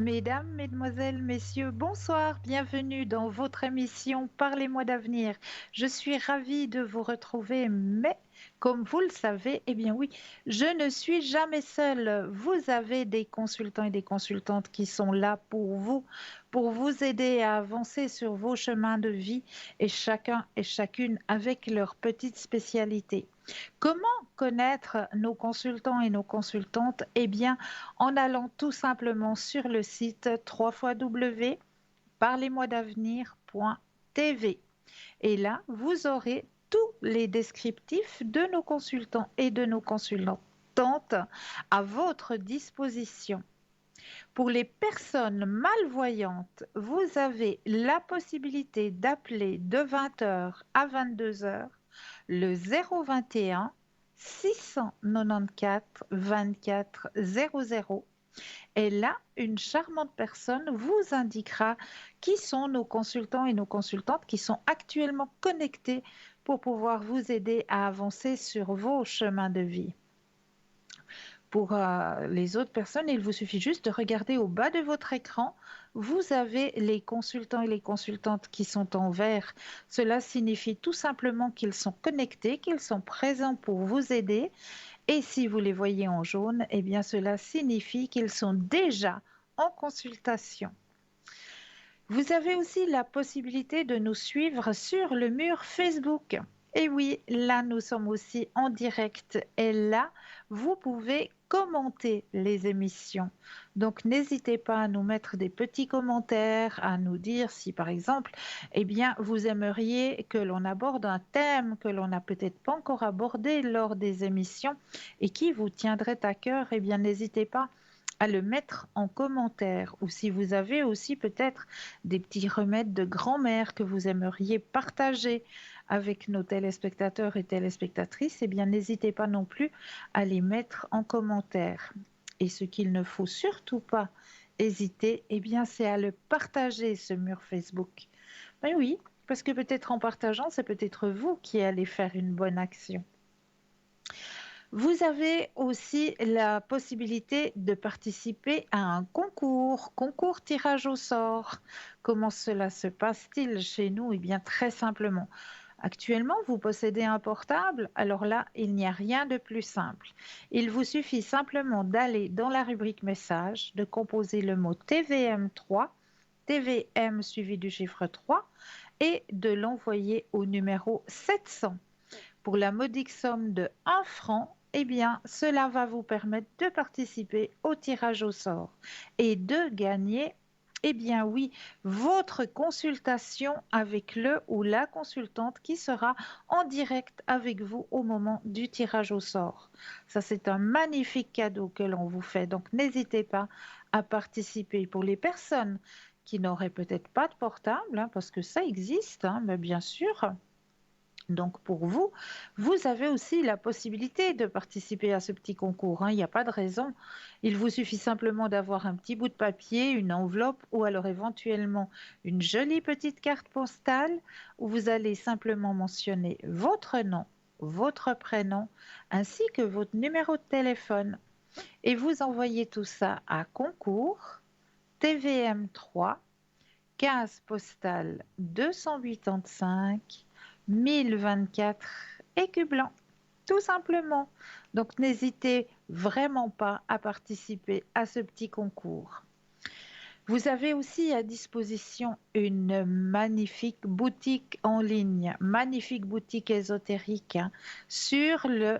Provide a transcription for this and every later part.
Mesdames, mesdemoiselles, messieurs, bonsoir, bienvenue dans votre émission Parlez-moi d'avenir. Je suis ravie de vous retrouver, mais comme vous le savez, eh bien oui, je ne suis jamais seule. Vous avez des consultants et des consultantes qui sont là pour vous aider à avancer sur vos chemins de vie et chacun et chacune avec leur petite spécialité. Comment connaître nos consultants et nos consultantes? Eh bien, en allant tout simplement sur le site www.parlez-moi-d'avenir.tv. Et là, vous aurez tous les descriptifs de nos consultants et de nos consultantes à votre disposition. Pour les personnes malvoyantes, vous avez la possibilité d'appeler de 20h à 22h le 021 694 24 00. Et là, une charmante personne vous indiquera qui sont nos consultants et nos consultantes qui sont actuellement connectés pour pouvoir vous aider à avancer sur vos chemins de vie. Pour les autres personnes, il vous suffit juste de regarder au bas de votre écran. Vous avez les consultants et les consultantes qui sont en vert. Cela signifie tout simplement qu'ils sont connectés, qu'ils sont présents pour vous aider. Et si vous les voyez en jaune, eh bien cela signifie qu'ils sont déjà en consultation. Vous avez aussi la possibilité de nous suivre sur le mur Facebook. Et oui, là, nous sommes aussi en direct. Et là, vous pouvez commenter les émissions. Donc, n'hésitez pas à nous mettre des petits commentaires, à nous dire si, par exemple, eh bien, vous aimeriez que l'on aborde un thème que l'on n'a peut-être pas encore abordé lors des émissions et qui vous tiendrait à cœur. Eh bien, n'hésitez pas à le mettre en commentaire, ou si vous avez aussi peut-être des petits remèdes de grand-mère que vous aimeriez partager avec nos téléspectateurs et téléspectatrices, eh bien n'hésitez pas non plus à les mettre en commentaire. Et ce qu'il ne faut surtout pas hésiter, eh bien c'est à le partager, ce mur Facebook. Ben oui, parce que peut-être en partageant, c'est peut-être vous qui allez faire une bonne action. Vous avez aussi la possibilité de participer à un concours tirage au sort. Comment cela se passe-t-il chez nous? Eh bien, très simplement. Actuellement, vous possédez un portable, alors là, il n'y a rien de plus simple. Il vous suffit simplement d'aller dans la rubrique message, de composer le mot TVM3, TVM suivi du chiffre 3, et de l'envoyer au numéro 700 pour la modique somme de 1 franc. Eh bien, cela va vous permettre de participer au tirage au sort et de gagner, eh bien oui, votre consultation avec le ou la consultante qui sera en direct avec vous au moment du tirage au sort. Ça, c'est un magnifique cadeau que l'on vous fait. Donc, n'hésitez pas à participer. Pour les personnes qui n'auraient peut-être pas de portable, hein, parce que ça existe, hein, mais bien sûr. Donc pour vous, vous avez aussi la possibilité de participer à ce petit concours, hein, il n'y a pas de raison. Il vous suffit simplement d'avoir un petit bout de papier, une enveloppe ou alors éventuellement une jolie petite carte postale où vous allez simplement mentionner votre nom, votre prénom ainsi que votre numéro de téléphone et vous envoyez tout ça à concours TVM3 15 postale 285 1024 Écublanc, tout simplement. Donc n'hésitez vraiment pas à participer à ce petit concours. Vous avez aussi à disposition une magnifique boutique en ligne, magnifique boutique ésotérique hein, sur le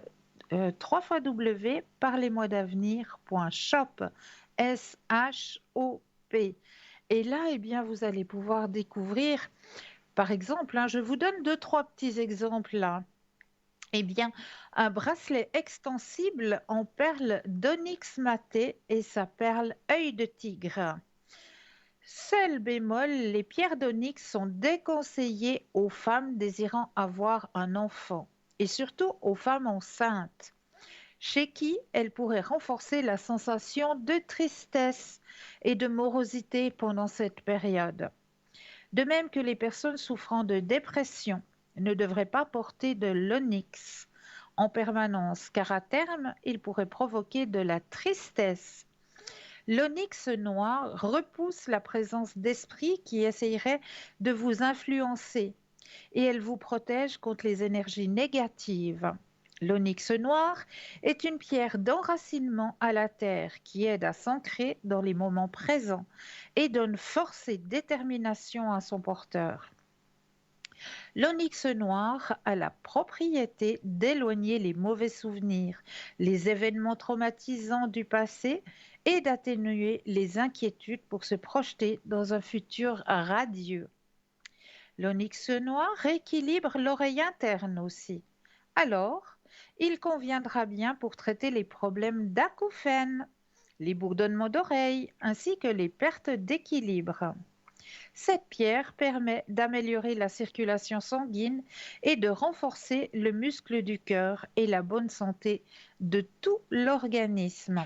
www.parlez-moi-d'avenir.shop. S-H-O-P. Et là, eh bien, vous allez pouvoir découvrir, par exemple, hein, je vous donne deux, trois petits exemples là. Eh bien, un bracelet extensible en perles d'onyx maté et sa perle œil de tigre. Seul bémol, les pierres d'onyx sont déconseillées aux femmes désirant avoir un enfant et surtout aux femmes enceintes, chez qui elles pourraient renforcer la sensation de tristesse et de morosité pendant cette période. De même que les personnes souffrant de dépression ne devraient pas porter de l'onyx en permanence, car à terme, il pourrait provoquer de la tristesse. L'onyx noir repousse la présence d'esprits qui essayeraient de vous influencer et elle vous protège contre les énergies négatives. L'onyx noir est une pierre d'enracinement à la terre qui aide à s'ancrer dans les moments présents et donne force et détermination à son porteur. L'onyx noir a la propriété d'éloigner les mauvais souvenirs, les événements traumatisants du passé et d'atténuer les inquiétudes pour se projeter dans un futur radieux. L'onyx noir rééquilibre l'oreille interne aussi. Alors, il conviendra bien pour traiter les problèmes d'acouphènes, les bourdonnements d'oreilles ainsi que les pertes d'équilibre. Cette pierre permet d'améliorer la circulation sanguine et de renforcer le muscle du cœur et la bonne santé de tout l'organisme.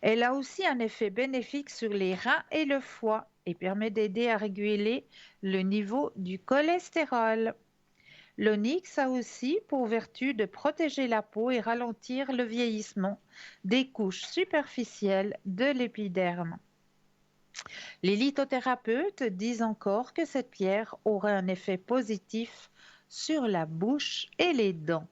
Elle a aussi un effet bénéfique sur les reins et le foie et permet d'aider à réguler le niveau du cholestérol. L'onyx a aussi pour vertu de protéger la peau et ralentir le vieillissement des couches superficielles de l'épiderme. Les lithothérapeutes disent encore que cette pierre aurait un effet positif sur la bouche et les dents.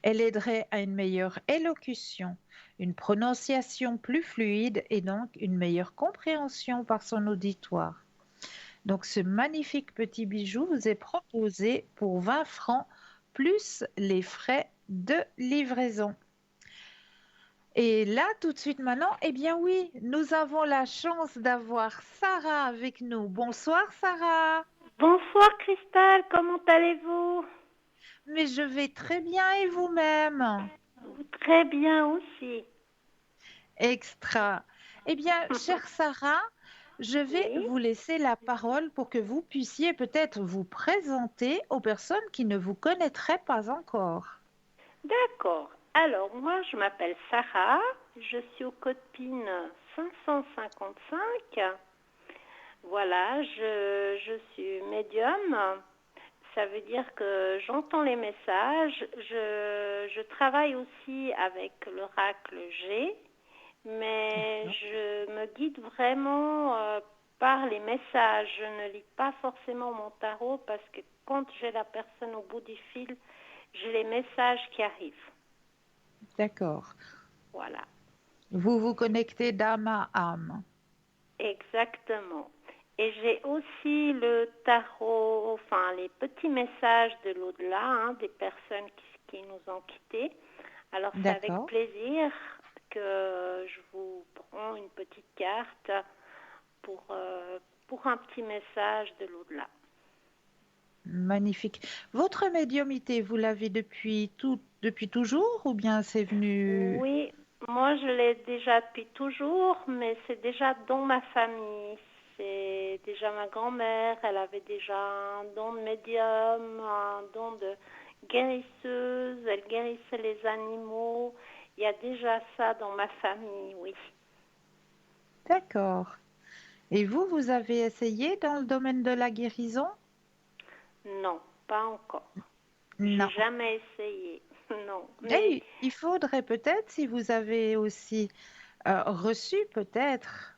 Elle aiderait à une meilleure élocution, une prononciation plus fluide et donc une meilleure compréhension par son auditoire. Donc ce magnifique petit bijou vous est proposé pour 20 francs plus les frais de livraison. Et là, tout de suite maintenant, eh bien oui, nous avons la chance d'avoir Sarah avec nous. Bonsoir Sarah. Bonsoir Cristal, comment allez-vous? Mais je vais très bien et vous-même? Très bien aussi. Extra. Eh bien, chère Sarah, je vais Oui, vous laisser la parole pour que vous puissiez peut-être vous présenter aux personnes qui ne vous connaîtraient pas encore. d'accord. Alors, moi, je m'appelle Sarah, je suis au code PIN 555. Voilà, je suis médium. Ça veut dire que j'entends les messages. Je travaille aussi avec l'oracle G, mais D'accord. je me guide vraiment par les messages. Je ne lis pas forcément mon tarot parce que quand j'ai la personne au bout du fil, j'ai les messages qui arrivent. D'accord. Voilà, Vous vous connectez d'âme à âme. exactement. Et j'ai aussi le tarot, enfin les petits messages de l'au-delà, hein, des personnes qui nous ont quittés. Alors c'est avec D'accord. plaisir que je vous prends une petite carte pour un petit message de l'au-delà. Magnifique. Votre médiumité, vous l'avez depuis toujours ou bien c'est venu... Oui, moi je l'ai déjà depuis toujours, mais c'est déjà dans ma famille. C'est déjà ma grand-mère, elle avait déjà un don de médium, un don de guérisseuse, elle guérissait les animaux. Il y a déjà ça dans ma famille, oui. D'accord. Et vous, vous avez essayé dans le domaine de la guérison? Non, pas encore. J'ai Non. jamais essayé. Non, mais Et il faudrait peut-être, si vous avez aussi reçu peut-être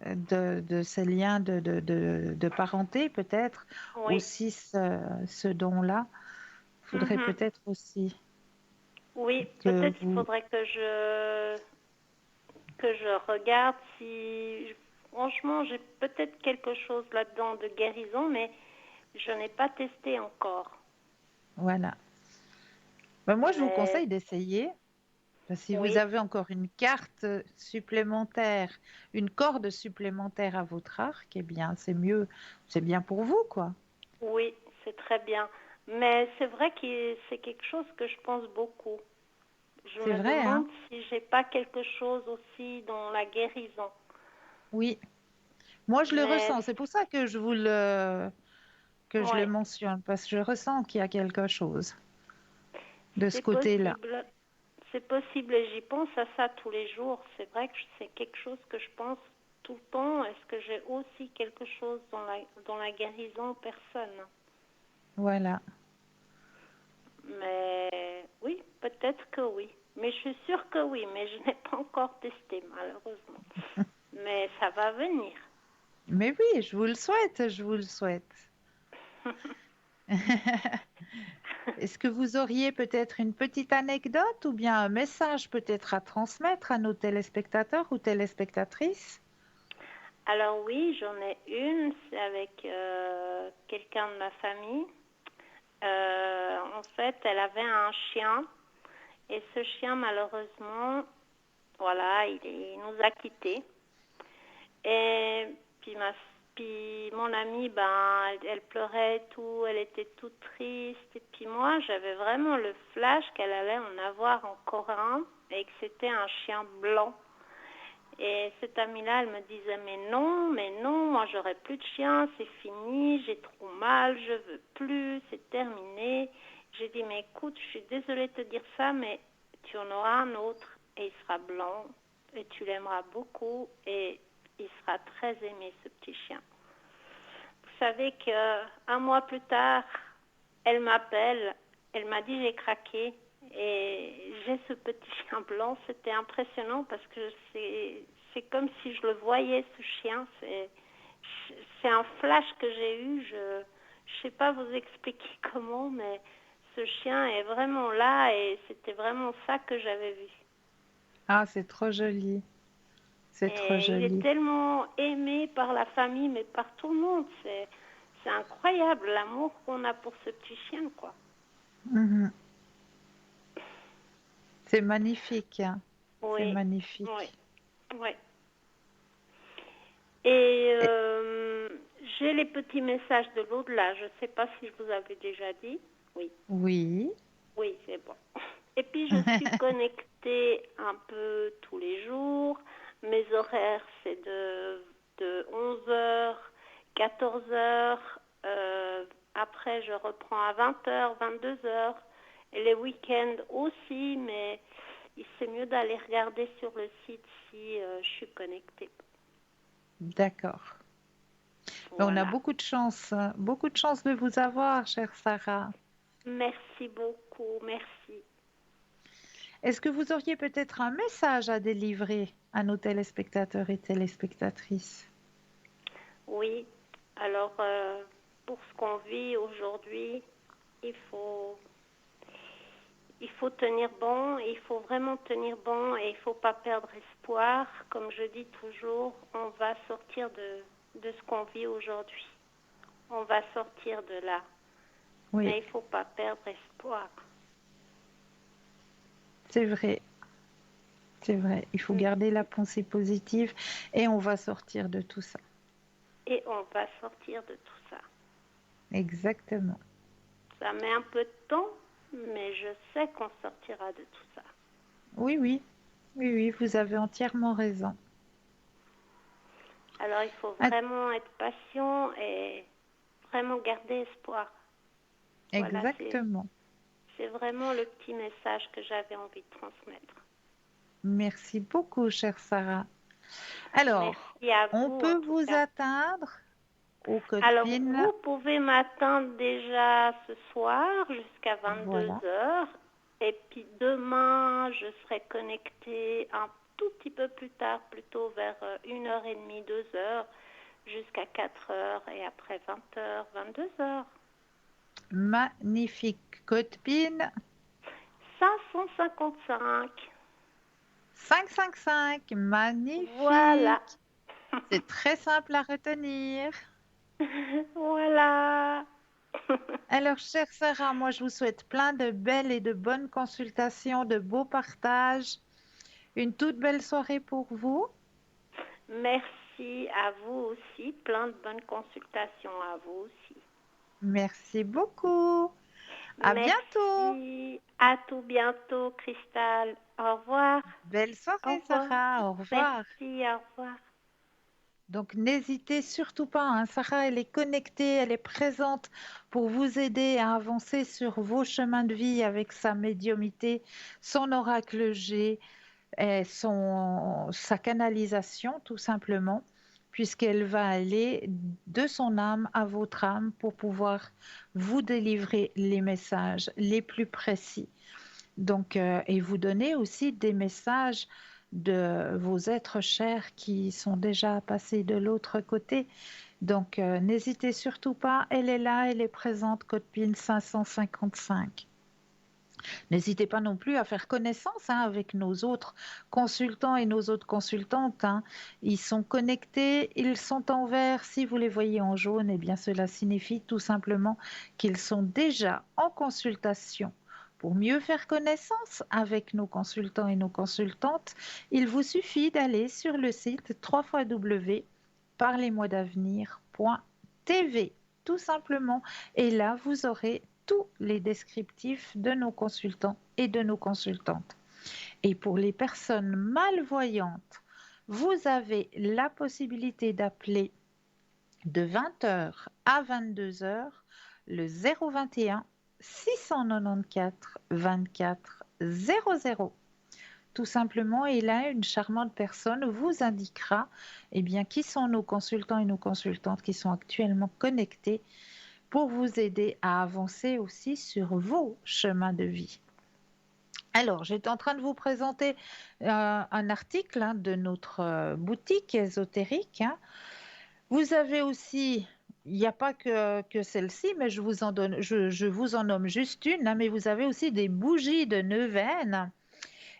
de ces liens de parenté, peut-être oui. aussi ce don-là, il faudrait Mhm. peut-être aussi Oui, que peut-être il vous... faudrait que je regarde si franchement j'ai peut-être quelque chose là-dedans de guérison, mais je n'ai pas testé encore. Voilà. Ben, moi, je vous Mais conseille d'essayer. Si vous oui, avez encore une carte supplémentaire, une corde supplémentaire à votre arc, eh bien, c'est mieux, c'est bien pour vous, quoi. oui, c'est très bien. Mais c'est vrai que c'est quelque chose que je pense beaucoup. Je C'est me vrai, hein? demande si j'ai pas quelque chose aussi dans la guérison. Oui. Moi, je le Mais ressens. C'est pour ça que que je le ouais, mentionne, parce que je ressens qu'il y a quelque chose de ce c'est côté-là. possible. C'est possible et j'y pense à ça tous les jours. C'est vrai que c'est quelque chose que je pense tout le temps. Est-ce que j'ai aussi quelque chose dans la guérison? Personne. Voilà. Mais oui, peut-être que oui. Mais je suis sûre que oui, mais je n'ai pas encore testé, malheureusement. Mais ça va venir. Mais oui, je vous le souhaite, je vous le souhaite. Est-ce que vous auriez peut-être une petite anecdote ou bien un message peut-être à transmettre à nos téléspectateurs ou téléspectatrices? Alors oui, j'en ai une, c'est avec quelqu'un de ma famille. En fait, elle avait un chien et ce chien, malheureusement, voilà, il nous a quittés. Et puis mon amie, ben, elle pleurait et tout, elle était toute triste. Et puis moi, j'avais vraiment le flash qu'elle allait en avoir encore un et que c'était un chien blanc. Et cette amie-là, elle me disait, mais non, moi j'aurai plus de chien, c'est fini, j'ai trop mal, je veux plus, c'est terminé. J'ai dit, mais écoute, je suis désolée de te dire ça, mais tu en auras un autre et il sera blanc et tu l'aimeras beaucoup et il sera très aimé, ce petit chien. Vous savez qu'un mois plus tard, elle m'appelle, elle m'a dit, j'ai craqué. Et j'ai ce petit chien blanc, c'était impressionnant parce que c'est comme si je le voyais, ce chien. C'est un flash que j'ai eu. Je ne sais pas vous expliquer comment, mais ce chien est vraiment là et c'était vraiment ça que j'avais vu. Ah, c'est trop joli. C'est trop Et il est joli. tellement aimé par la famille, mais par tout le monde. C'est incroyable l'amour qu'on a pour ce petit chien, quoi. Mhm. C'est magnifique, hein. C'est Oui, oui, magnifique. oui. Et Et- j'ai les petits messages de l'au-delà. Je ne sais pas si je vous avais déjà dit. Oui, Oui. oui, c'est bon. Et puis je suis connectée un peu tous les jours. Mes horaires, c'est de 11h, 14h. Après, je reprends à 20h, 22h. Et les week-ends aussi, mais c'est mieux d'aller regarder sur le site si je suis connectée. D'accord. On a Voilà. beaucoup de chance de vous avoir, chère Sarah. Merci beaucoup, merci. Est-ce que vous auriez peut-être un message à délivrer à nos téléspectateurs et téléspectatrices? Oui, alors pour ce qu'on vit aujourd'hui, il faut, il faut tenir bon, il faut vraiment tenir bon et il ne faut pas perdre espoir. Comme je dis toujours, on va sortir de ce qu'on vit aujourd'hui. On va sortir de là. Oui, Mais il ne faut pas perdre espoir. c'est vrai. C'est vrai. Il faut garder la pensée positive et on va sortir de tout ça. Et on va sortir de tout ça. Exactement. Ça met un peu de temps, mais je sais qu'on sortira de tout ça. Oui, oui. Oui, oui, vous avez entièrement raison. Alors il faut Ah, vraiment être patient et vraiment garder espoir. Voilà, exactement. c'est vraiment le petit message que j'avais envie de transmettre. Merci beaucoup, chère Sarah. Alors, Merci à on vous en peut tout vous cas. atteindre au code Alors PIN. vous pouvez m'attendre déjà ce soir jusqu'à Voilà. 22h et puis demain je serai connectée un tout petit peu plus tard, plutôt vers 1h30, 2h jusqu'à 4h et après 20h, 22h. Magnifique. Code PIN 555. 555. Voilà. Magnifique. C'est très simple à retenir. Voilà. Alors, chère Sarah, moi, je vous souhaite plein de belles et de bonnes consultations, de beaux partages. Une toute belle soirée pour vous. Merci à vous aussi. Plein de bonnes consultations à vous aussi. Merci beaucoup. À bientôt. Merci. À tout bientôt, Cristal. Au revoir. Belle Au soirée, revoir. Sarah. Au revoir. Merci. Au revoir. Donc, n'hésitez surtout pas, hein. Sarah, elle est connectée, elle est présente pour vous aider à avancer sur vos chemins de vie avec sa médiumité, son oracle G, et sa canalisation, tout simplement, puisqu'elle va aller de son âme à votre âme pour pouvoir vous délivrer les messages les plus précis Donc, et vous donnez aussi des messages de vos êtres chers qui sont déjà passés de l'autre côté. Donc, n'hésitez surtout pas, elle est là, elle est présente, code PIN 555. N'hésitez pas non plus à faire connaissance avec nos autres consultants et nos autres consultantes. Ils sont connectés, ils sont en vert. Si vous les voyez en jaune, eh bien cela signifie tout simplement qu'ils sont déjà en consultation. Pour mieux faire connaissance avec nos consultants et nos consultantes, il vous suffit d'aller sur le site www.parlez-moi-d'avenir.tv, tout simplement. Et là, vous aurez tous les descriptifs de nos consultants et de nos consultantes. Et pour les personnes malvoyantes, vous avez la possibilité d'appeler de 20h à 22h le 021 694 24 00. Tout simplement, et là, une charmante personne vous indiquera qui sont nos consultants et nos consultantes qui sont actuellement connectés pour vous aider à avancer aussi sur vos chemins de vie. Alors, j'étais en train de vous présenter un article de notre boutique ésotérique. Vous avez aussi, il n'y a pas que celle-ci, mais je vous en nomme juste une, mais vous avez aussi des bougies de neuvaine.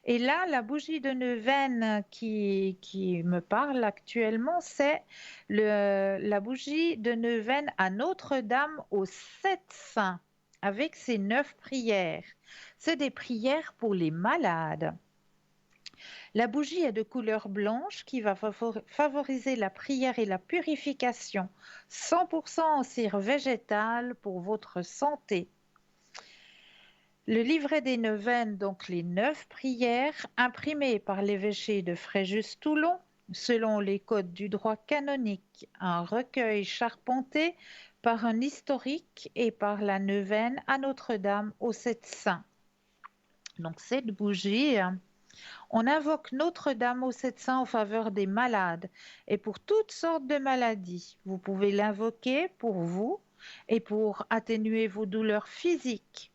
Et là, la bougie de neuvaine qui me parle actuellement, c'est la bougie de neuvaine à Notre-Dame aux 7 saints, avec ses 9 prières. C'est des prières pour les malades. La bougie est de couleur blanche qui va favoriser la prière et la purification, 100% en cire végétale pour votre santé. Le livret des neuvaines, donc les 9 prières, imprimées par l'évêché de Fréjus-Toulon, selon les codes du droit canonique, un recueil charpenté par un historique et par la neuvaine à Notre-Dame aux 7 saints. Donc cette bougie, on invoque Notre-Dame aux 7 saints en faveur des malades et pour toutes sortes de maladies. Vous pouvez l'invoquer pour vous et pour atténuer vos douleurs physiques.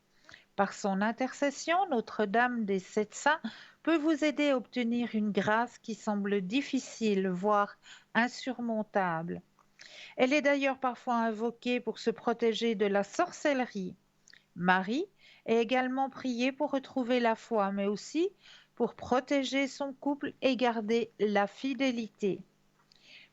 Par son intercession, Notre-Dame des 7 saints peut vous aider à obtenir une grâce qui semble difficile, voire insurmontable. Elle est d'ailleurs parfois invoquée pour se protéger de la sorcellerie. Marie est également priée pour retrouver la foi, mais aussi pour protéger son couple et garder la fidélité.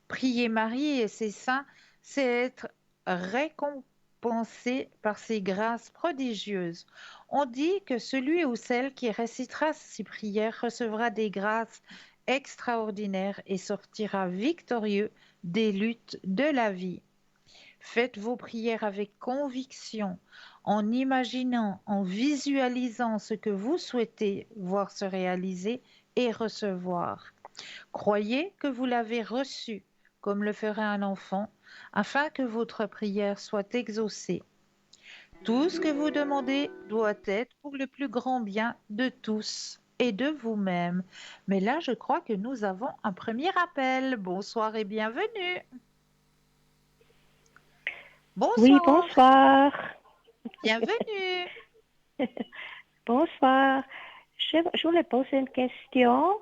Prier Marie et ses saints, c'est être récompensé par ses grâces prodigieuses. On dit que celui ou celle qui récitera ces prières recevra des grâces extraordinaires et sortira victorieux des luttes de la vie. Faites vos prières avec conviction, en imaginant, en visualisant ce que vous souhaitez voir se réaliser et recevoir. Croyez que vous l'avez reçu, comme le ferait un enfant, afin que votre prière soit exaucée. Tout ce que vous demandez doit être pour le plus grand bien de tous et de vous-même. Mais là, je crois que nous avons un premier appel. Bonsoir et bienvenue. Oui, Bonsoir, bonsoir. bienvenue. Bonsoir. Je voulais poser une question.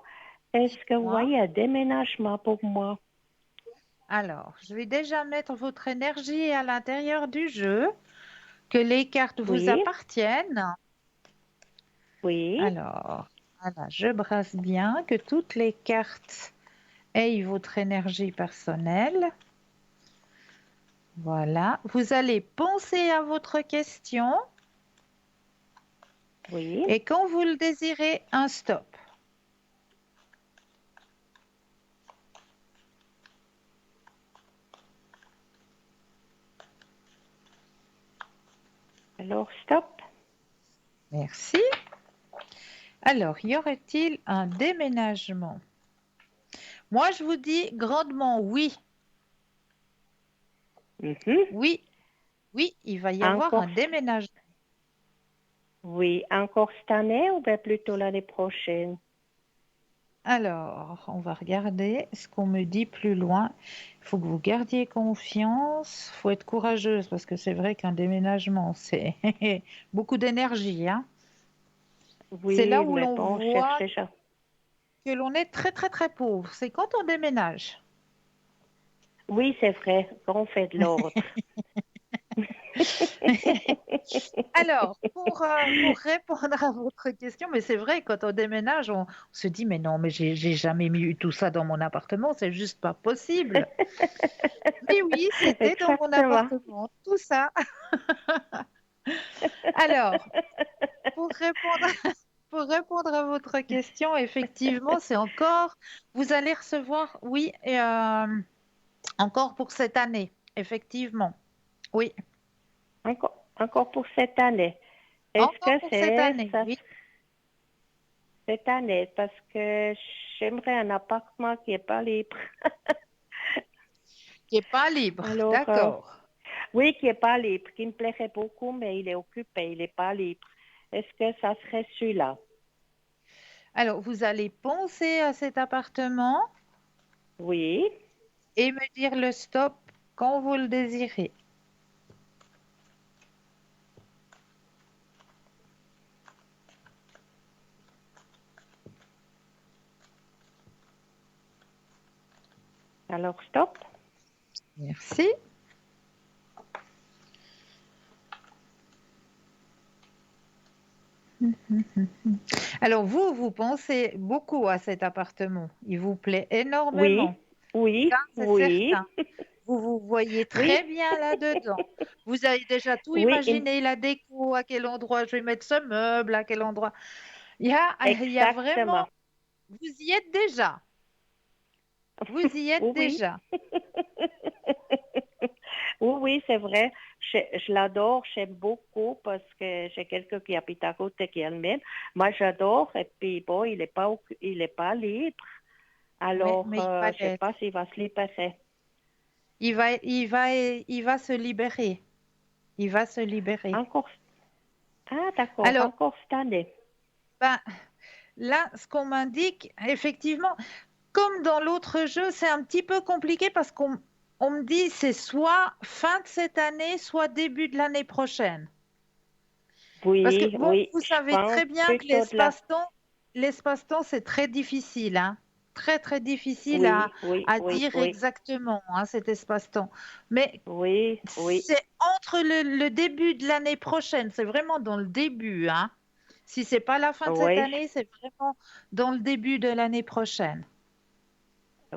Est-ce que vous Dites-moi. voyez un déménagement pour moi? Alors, je vais déjà mettre votre énergie à l'intérieur du jeu, que les cartes vous Oui, appartiennent. oui. Alors, voilà, je brasse bien, que toutes les cartes aient votre énergie personnelle. Voilà, vous allez penser à votre question Oui. et quand vous le désirez, un stop. Alors, stop. Merci. Alors, y aurait-il un déménagement? Moi, je vous dis grandement oui. Mhm. Oui, oui, il va y avoir Encore, un déménagement. oui, encore cette année ou bien plutôt l'année prochaine? Alors, on va regarder ce qu'on me dit plus loin. Il faut que vous gardiez confiance. Il faut être courageuse parce que c'est vrai qu'un déménagement, c'est beaucoup d'énergie, hein. C'est là Oui, où mais l'on bon, je cherche voit déjà. que l'on est très très très pauvre. C'est quand on déménage. Oui, c'est vrai, qu'on fait de l'ordre. Alors, pour répondre à votre question, mais c'est vrai, quand on déménage, on se dit, mais non, mais j'ai jamais mis tout ça dans mon appartement, c'est juste pas possible. Mais oui, c'était dans mon Exactement. appartement, tout ça. Alors, pour répondre, pour répondre à votre question, effectivement, vous allez recevoir, oui, encore pour cette année, effectivement. Oui, Encore pour cette année. Est-ce encore que pour cette c'est année, ça, oui, cette année? Parce que j'aimerais un appartement qui n'est pas libre. qui n'est pas libre, Alors, d'accord. oui, qui n'est pas libre, qui me plairait beaucoup, mais il est occupé, il n'est pas libre. Est-ce que ça serait celui-là? Alors, vous allez penser à cet appartement Oui, et me dire le stop quand vous le désirez. alors stop. Merci. Alors, vous pensez beaucoup à cet appartement. Il vous plaît Oui, énormément. Ça, oui, c'est oui, certain. Vous vous voyez oui, très bien là-dedans. Vous avez déjà tout oui, imaginé, la déco, à quel endroit je vais mettre ce meuble, à quel endroit. Il y a exactement. vraiment, vous y êtes déjà. Vous y êtes Oui, déjà. oui, oui, c'est vrai. Je l'adore, j'aime beaucoup parce que j'ai quelqu'un qui habite à côté qui est le même. Moi, j'adore et puis bon, il est pas libre. Oui, Alors, mais il va je sais l'être. pas s'il va se libérer. Il va se libérer. Il va se libérer. Encore, ah, d'accord, Alors, encore cette année. ben, là, ce qu'on m'indique, effectivement, comme dans l'autre jeu, c'est un petit peu compliqué parce qu'on me dit c'est soit fin de cette année, soit début de l'année prochaine. Parce que, Oui, bon, oui, vous je savez pense très bien que plutôt de la, l'espace-temps, c'est très difficile, hein. Très, très difficile à, oui, oui, à oui, dire oui, exactement, hein, cet espace-temps. Mais oui, oui, c'est entre le début de l'année prochaine, c'est vraiment dans le début, hein. Si c'est pas la fin de cette oui, année, c'est vraiment dans le début de l'année prochaine.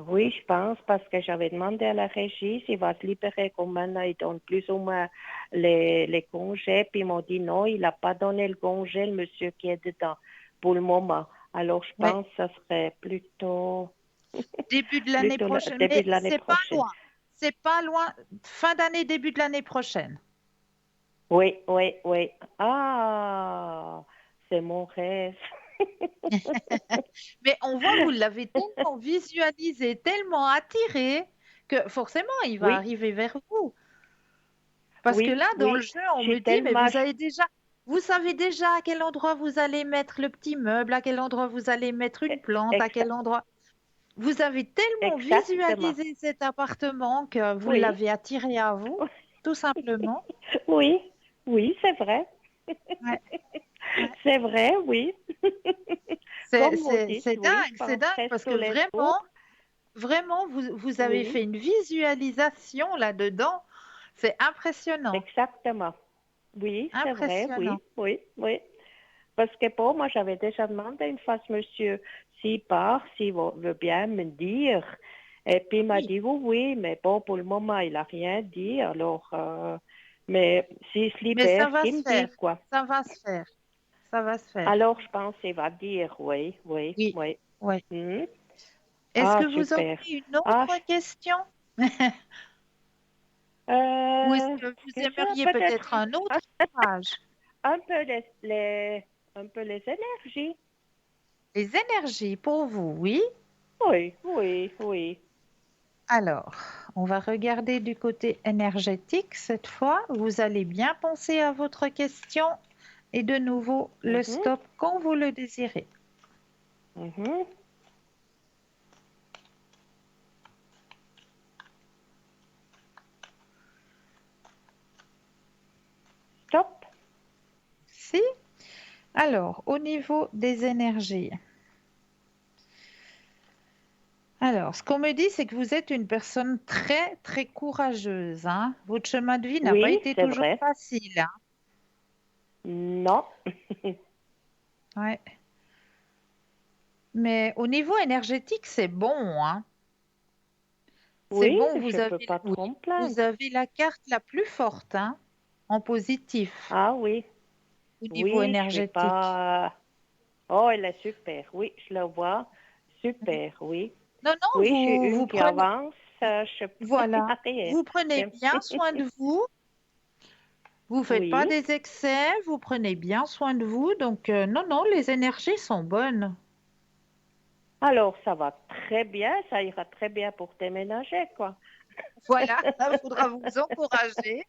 oui, je pense, parce que j'avais demandé à la régie s'il va se libérer comme maintenant il donne plus ou moins les congés, puis ils m'ont dit non, il n'a pas donné le congé, le monsieur qui est dedans, pour le moment. Alors, je Oui, pense que ce serait plutôt, début de l'année plutôt le prochaine. début Mais de l'année c'est pas prochaine. loin. C'est pas loin. Fin d'année, début de l'année prochaine. Oui, oui, oui. Ah, c'est mon rêve. Mais on voit, vous l'avez tellement visualisé, tellement attiré, que forcément, il va Oui, arriver vers vous. Parce que oui, là, dans le oui. jeu, Je on me suis dit, mais tellement... vous savez déjà à quel endroit vous allez mettre le petit meuble, à quel endroit vous allez mettre une plante, à quel Exa- endroit. Vous avez tellement Exactement. visualisé cet appartement que vous Oui. l'avez attiré à vous, tout simplement. Oui, oui, c'est vrai. Ouais, ouais. C'est vrai, oui. C'est Comme vous c'est- dites, c'est oui, je dingue, c'est pense dingue presque parce tous que les vraiment, jours. vraiment, vous avez Oui, fait une visualisation là-dedans. C'est impressionnant, exactement. Oui, c'est vrai, impressionnant. oui, oui, oui. Parce que bon, moi, j'avais déjà demandé une fois ce monsieur s'il part, veut bien me dire. Et puis, il m'a Oui, dit oui, oui, mais bon, pour le moment, il n'a rien dit. Alors, mais s'il se mais libère, ça va qu'il se me faire, dit, quoi. ça va se faire, ça va se faire. Alors, je pense qu'il va dire oui, oui, Oui, oui. oui. Mhm. Est-ce Ah, que vous auriez super. une Ah, autre question? Ou est-ce que ce vous que je aimeriez peut-être peut-être un autre tirage? un peu un peu les énergies. Les énergies pour vous, oui? Oui, oui, oui. Alors, on va regarder du côté énergétique cette fois. Vous allez bien penser à votre question et de nouveau le Mhm, stop quand vous le désirez. mhm. Stop. Si. Alors, au niveau des énergies. Alors, ce qu'on me dit, c'est que vous êtes une personne très, très courageuse, hein. Votre chemin de vie n'a pas Oui, été c'est toujours vrai. facile, hein. Non. Ouais. Mais au niveau énergétique, c'est bon, hein. C'est Oui, bon, je peux pas oui, trop me vous plaindre. avez la carte la plus forte, hein, en positif, Ah oui, au niveau oui, je suis énergétique. pas. Oh, elle est super. Oui, je la vois. Super, oui. Non, non, Oui, je suis une vous qui prenez, avance, je peux en voilà, arrière. vous prenez bien soin de vous faites pas Oui. des excès, vous prenez bien soin de vous, donc non, non, les énergies sont bonnes. Alors, ça va très bien, ça ira très bien pour déménager, quoi. Voilà, il faudra vous encourager.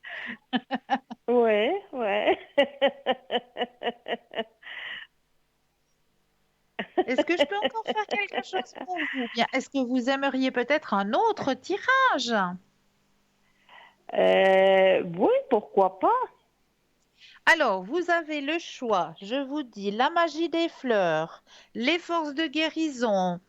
Ouais, ouais. Est-ce que je peux encore faire quelque chose pour vous? Bien, est-ce que vous aimeriez peut-être un autre tirage? Oui, pourquoi pas? Alors, vous avez le choix. Je vous dis la magie des fleurs, les forces de guérison.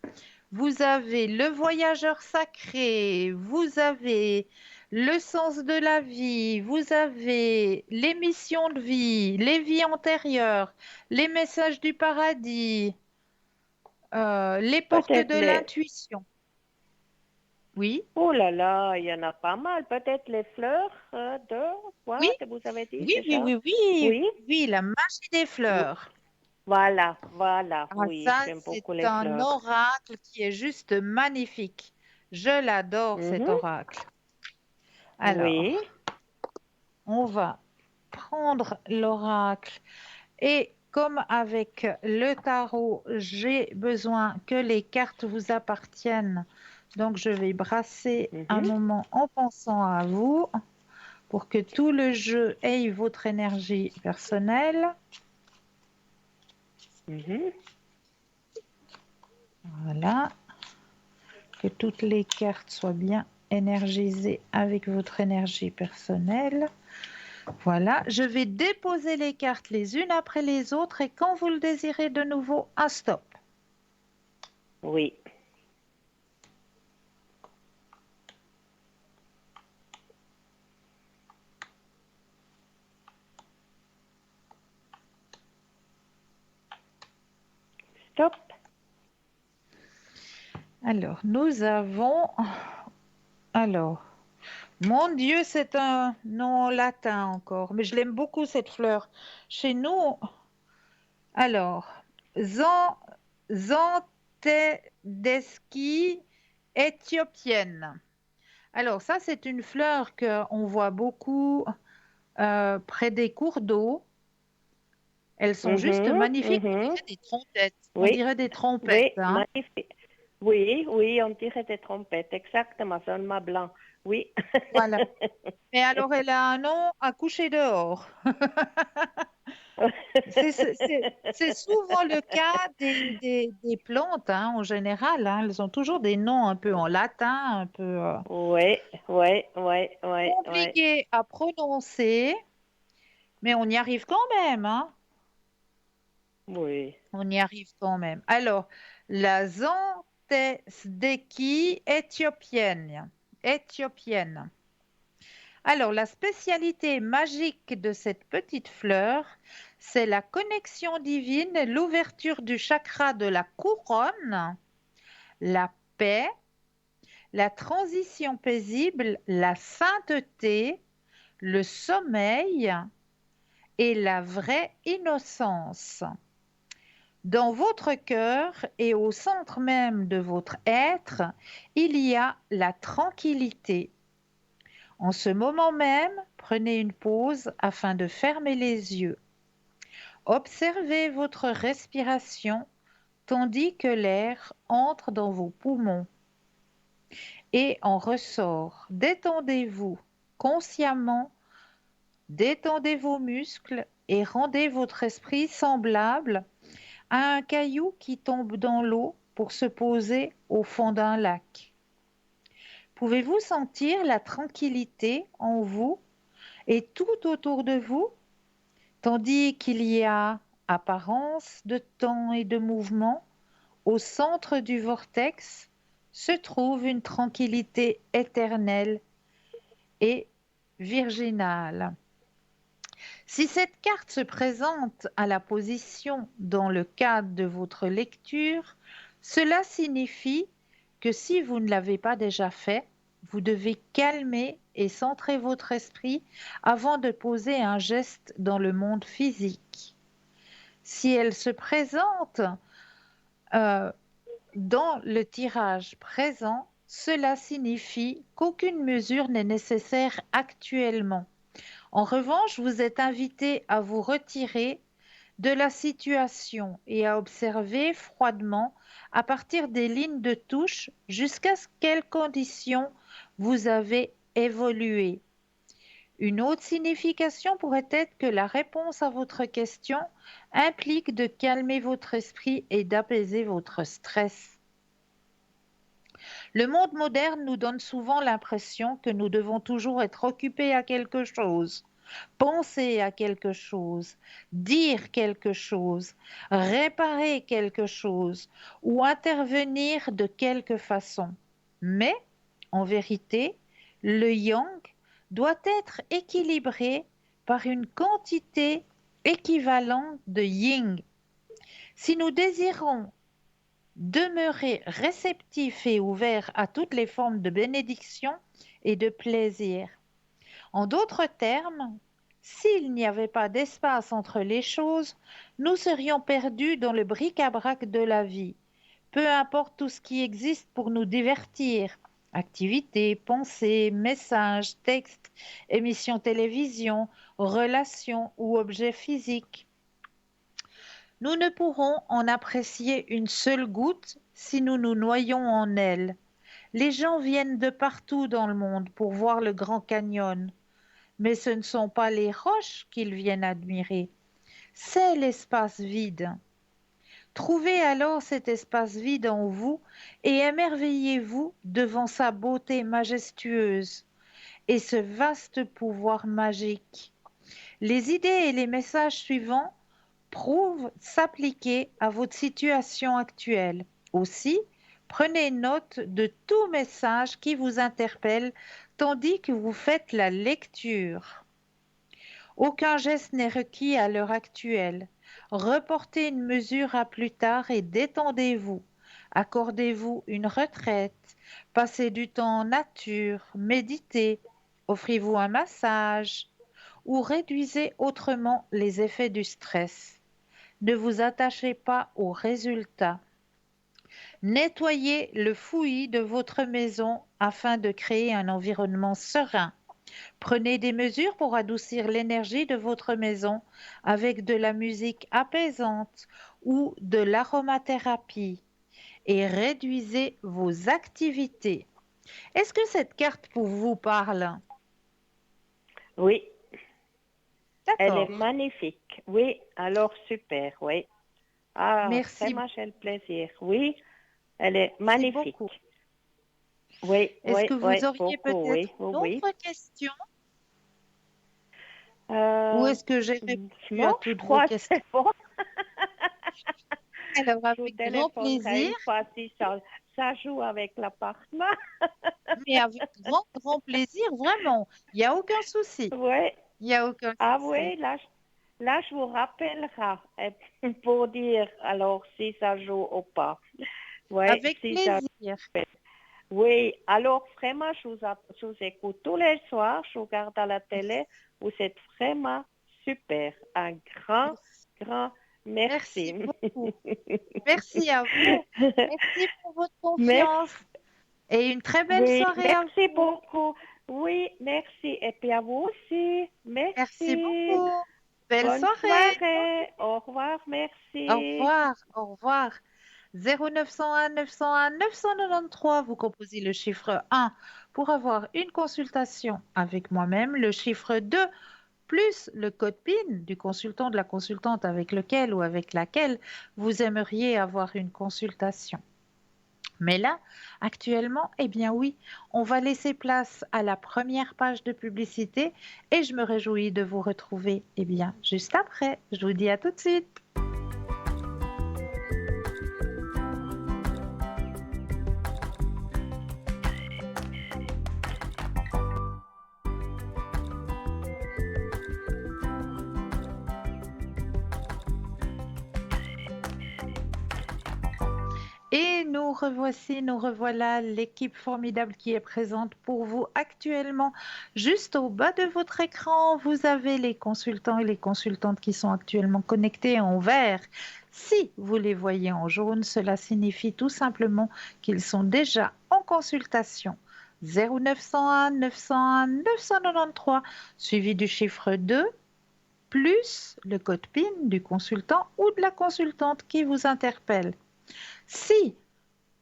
Vous avez le voyageur sacré. Vous avez le sens de la vie. Vous avez les missions de vie, les vies antérieures, les messages du paradis, les portes Peut-être de les... l'intuition. Oui, Oh là là, il y en a pas mal. Peut-être les fleurs oui, quoi, vous avez dit oui, oui, déjà? oui, oui, Oui, oui, la magie des ou- fleurs. voilà, voilà, Ah, oui, ça, j'aime c'est beaucoup les un fleurs. oracle qui est juste magnifique. Je l'adore, cet Mhm. oracle. Oui, Alors, on va prendre l'oracle et comme avec le tarot, j'ai besoin que les cartes vous appartiennent. Donc, je vais brasser un mhm, moment en pensant à vous pour que tout le jeu ait votre énergie personnelle. mhm. Voilà, que toutes les cartes soient bien énergisées avec votre énergie personnelle. Voilà, je vais déposer les cartes les unes après les autres et quand vous le désirez de nouveau, un stop. Oui. Stop. Alors, nous avons... Alors, mon Dieu, c'est un nom latin encore, mais je l'aime beaucoup cette fleur. Chez nous, alors, Zan, Zantedeschi éthiopienne. Alors, ça, c'est une fleur qu'on voit beaucoup près des cours d'eau. Elles sont juste Mhm, magnifiques, on mhm. dirait des trompettes. On Oui, dirait des trompettes, oui, hein. magnifique. Oui, oui, on dirait des trompettes, exactement, c'est un mât blanc. Oui. Voilà. Et alors, elle a un nom à coucher dehors. C'est souvent le cas des plantes, hein, en général, hein. Elles ont toujours des noms un peu en latin, un peu Oui, oui, oui, oui, oui. compliqués à prononcer, mais on y arrive quand même, hein. Oui. On y arrive quand même. Alors, la Zantesdeki éthiopienne. Éthiopienne. Alors, la spécialité magique de cette petite fleur, c'est la connexion divine, l'ouverture du chakra de la couronne, la paix, la transition paisible, la sainteté, le sommeil et la vraie innocence. Dans votre cœur et au centre même de votre être, il y a la tranquillité. En ce moment même, prenez une pause afin de fermer les yeux. Observez votre respiration tandis que l'air entre dans vos poumons et en ressort. Détendez-vous consciemment, détendez vos muscles et rendez votre esprit semblable à un caillou qui tombe dans l'eau pour se poser au fond d'un lac. Pouvez-vous sentir la tranquillité en vous et tout autour de vous, tandis qu'il y a apparence de temps et de mouvement, au centre du vortex se trouve une tranquillité éternelle et virginale. Si cette carte se présente à la position dans le cadre de votre lecture, cela signifie que si vous ne l'avez pas déjà fait, vous devez calmer et centrer votre esprit avant de poser un geste dans le monde physique. Si elle se présente euh, dans le tirage présent, cela signifie qu'aucune mesure n'est nécessaire actuellement. En revanche, vous êtes invité à vous retirer de la situation et à observer froidement à partir des lignes de touche jusqu'à ce quelles conditions vous avez évolué. Une autre signification pourrait être que la réponse à votre question implique de calmer votre esprit et d'apaiser votre stress. Le monde moderne nous donne souvent l'impression que nous devons toujours être occupés à quelque chose, penser à quelque chose, dire quelque chose, réparer quelque chose ou intervenir de quelque façon. Mais, en vérité, le yang doit être équilibré par une quantité équivalente de yin. Si nous désirons demeurer réceptifs et ouverts à toutes les formes de bénédiction et de plaisir. En d'autres termes, s'il n'y avait pas d'espace entre les choses, nous serions perdus dans le bric-à-brac de la vie. Peu importe tout ce qui existe pour nous divertir, activités, pensées, messages, textes, émissions télévision, relations ou objets physiques. Nous ne pourrons en apprécier une seule goutte si nous nous noyons en elle. Les gens viennent de partout dans le monde pour voir le Grand Canyon, mais ce ne sont pas les roches qu'ils viennent admirer, c'est l'espace vide. Trouvez alors cet espace vide en vous et émerveillez-vous devant sa beauté majestueuse et ce vaste pouvoir magique. Les idées et les messages suivants prouvent s'appliquer à votre situation actuelle. Aussi, prenez note de tout message qui vous interpelle tandis que vous faites la lecture. Aucun geste n'est requis à l'heure actuelle. Reportez une mesure à plus tard et détendez-vous. Accordez-vous une retraite. Passez du temps en nature. Méditez. Offrez-vous un massage ou réduisez autrement les effets du stress. Ne vous attachez pas aux résultats. Nettoyez le fouillis de votre maison afin de créer un environnement serein. Prenez des mesures pour adoucir l'énergie de votre maison avec de la musique apaisante ou de l'aromathérapie et réduisez vos activités. Est-ce que cette carte pour vous parle? Oui, elle est D'accord. magnifique. Oui, alors super, oui. Ah, Merci, vraiment, j'ai le plaisir. Oui, elle est merci magnifique. beaucoup. Oui, Est-ce oui, que oui, vous auriez beaucoup, oui, peut-être une oui, autre question oui. ou est-ce que j'ai répondu à Non, je toutes vos crois que questions? c'est bon. Alors, Je vous avec grand téléphonerai plaisir, une fois si ça joue avec l'appartement. mais avec grand, grand plaisir, vraiment. Il n'y a aucun souci. Oui. Il n'y a aucun Ah souci. oui, là, je vous rappellerai pour dire alors si ça joue ou pas. Oui, Avec si ça plaisir. Oui, alors vraiment, je vous écoute tous les soirs, je vous regarde à la télé. Vous êtes vraiment super. Un grand, Merci. grand Merci merci. beaucoup. Merci à vous. Merci pour votre Merci. confiance et une très belle Oui, soirée à merci vous. beaucoup. Oui, merci. Et puis à vous aussi. Merci Merci. beaucoup. Belle Bonne soirée. soirée. Au revoir. Au Merci. revoir. Au revoir. 0901 901 993, vous composez le chiffre 1 pour avoir une consultation avec moi-même, le chiffre 2 plus le code PIN du consultant, de la consultante avec lequel ou avec laquelle vous aimeriez avoir une consultation. Mais là, actuellement, eh bien oui, on va laisser place à la première page de publicité et je me réjouis de vous retrouver, eh bien, juste après. Je vous dis à tout de suite. nous revoici, nous revoilà, l'équipe formidable qui est présente pour vous actuellement. Juste au bas de votre écran, vous avez les consultants et les consultantes qui sont actuellement connectés en vert. Si vous les voyez en jaune, cela signifie tout simplement qu'ils sont déjà en consultation. 0901 901 993, suivi du chiffre 2, plus le code PIN du consultant ou de la consultante qui vous interpelle. Si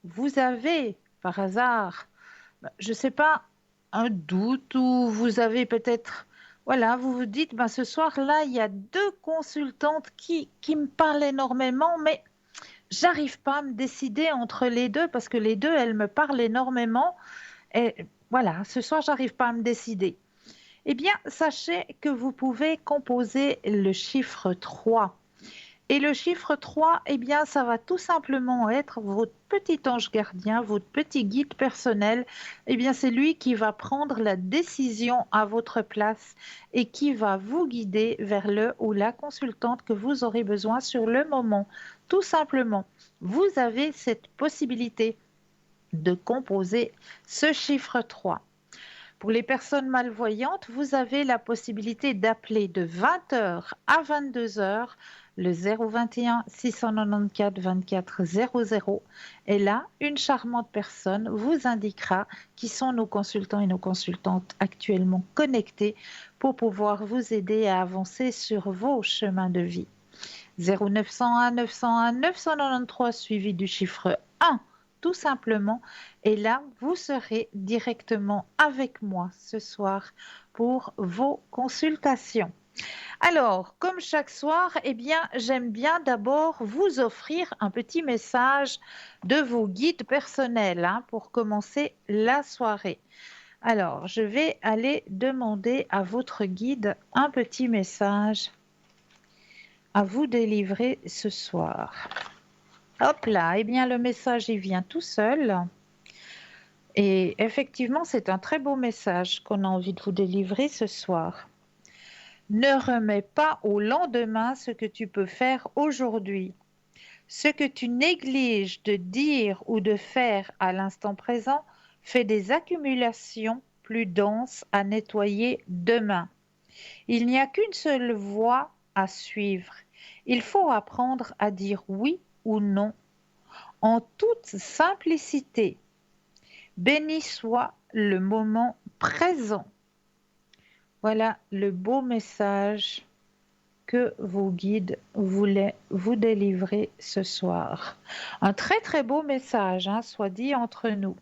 vous avez par hasard, je ne sais pas, un doute ou vous avez peut-être, voilà, vous vous dites, ce soir-là, il y a deux consultantes qui me parlent énormément, mais j'arrive pas à me décider entre les deux parce que les deux, elles me parlent énormément. Et voilà, ce soir, j'arrive pas à me décider. Eh bien, sachez que vous pouvez composer le chiffre 3. Et le chiffre 3, eh bien, ça va tout simplement être votre petit ange gardien, votre petit guide personnel. Eh bien, c'est lui qui va prendre la décision à votre place et qui va vous guider vers le ou la consultante que vous aurez besoin sur le moment. Tout simplement, vous avez cette possibilité de composer ce chiffre 3. Pour les personnes malvoyantes, vous avez la possibilité d'appeler de 20h à 22h le 021 694 24 00. Et là, une charmante personne vous indiquera qui sont nos consultants et nos consultantes actuellement connectés pour pouvoir vous aider à avancer sur vos chemins de vie. 0901 901 993 suivi du chiffre 1. Tout simplement. Et là, vous serez directement avec moi ce soir pour vos consultations. Alors, comme chaque soir, eh bien, j'aime bien d'abord vous offrir un petit message de vos guides personnels pour commencer la soirée. Alors, je vais aller demander à votre guide un petit message à vous délivrer ce soir. Hop là, eh bien le message il vient tout seul. Et effectivement, c'est un très beau message qu'on a envie de vous délivrer ce soir. Ne remets pas au lendemain ce que tu peux faire aujourd'hui. Ce que tu négliges de dire ou de faire à l'instant présent fait des accumulations plus denses à nettoyer demain. Il n'y a qu'une seule voie à suivre. Il faut apprendre à dire oui ou non en toute simplicité. Béni soit le moment présent. Voilà le beau message que vos guides voulaient vous délivrer ce soir. Un très très beau message, soit dit entre nous.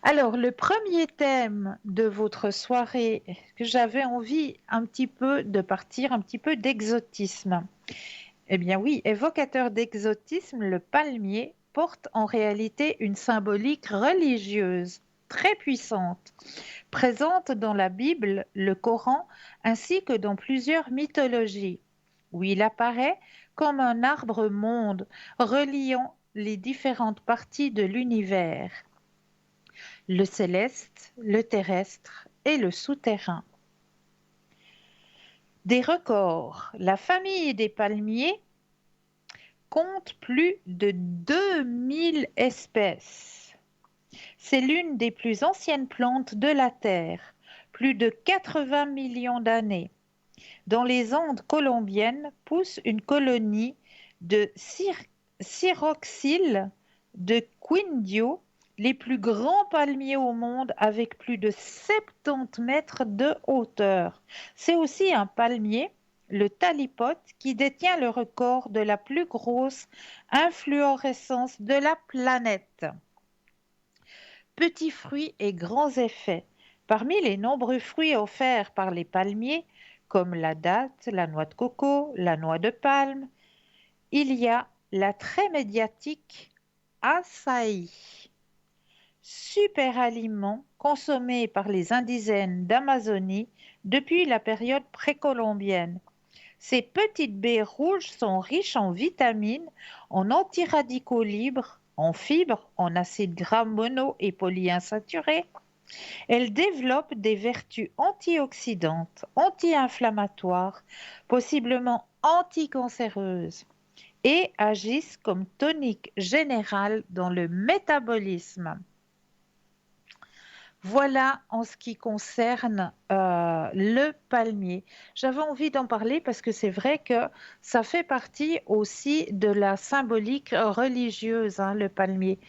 Alors, le premier thème de votre soirée, que j'avais envie un petit peu de partir, un petit peu d'exotisme. Eh bien oui, évocateur d'exotisme, le palmier porte en réalité une symbolique religieuse très puissante, présente dans la Bible, le Coran, ainsi que dans plusieurs mythologies, où il apparaît comme un arbre-monde reliant les différentes parties de l'univers, le céleste, le terrestre et le souterrain. Des records. La famille des palmiers compte plus de 2000 espèces. C'est l'une des plus anciennes plantes de la Terre, plus de 80 millions d'années. Dans les Andes colombiennes pousse une colonie de Syroxyle de Quindio, les plus grands palmiers au monde avec plus de 70 mètres de hauteur. C'est aussi un palmier, le talipote, qui détient le record de la plus grosse inflorescence de la planète. Petits fruits et grands effets. Parmi les nombreux fruits offerts par les palmiers, comme la date, la noix de coco, la noix de palme, il y a la très médiatique açaï. Super aliment consommé par les indigènes d'Amazonie depuis la période précolombienne. Ces petites baies rouges sont riches en vitamines, en antiradicaux libres, en fibres, en acides gras mono et polyinsaturés. Elles développent des vertus antioxydantes, anti-inflammatoires, possiblement anticancéreuses. et agissent comme tonique générale dans le métabolisme. Voilà en ce qui concerne le palmier. J'avais envie d'en parler parce que c'est vrai que ça fait partie aussi de la symbolique religieuse, hein, le palmier.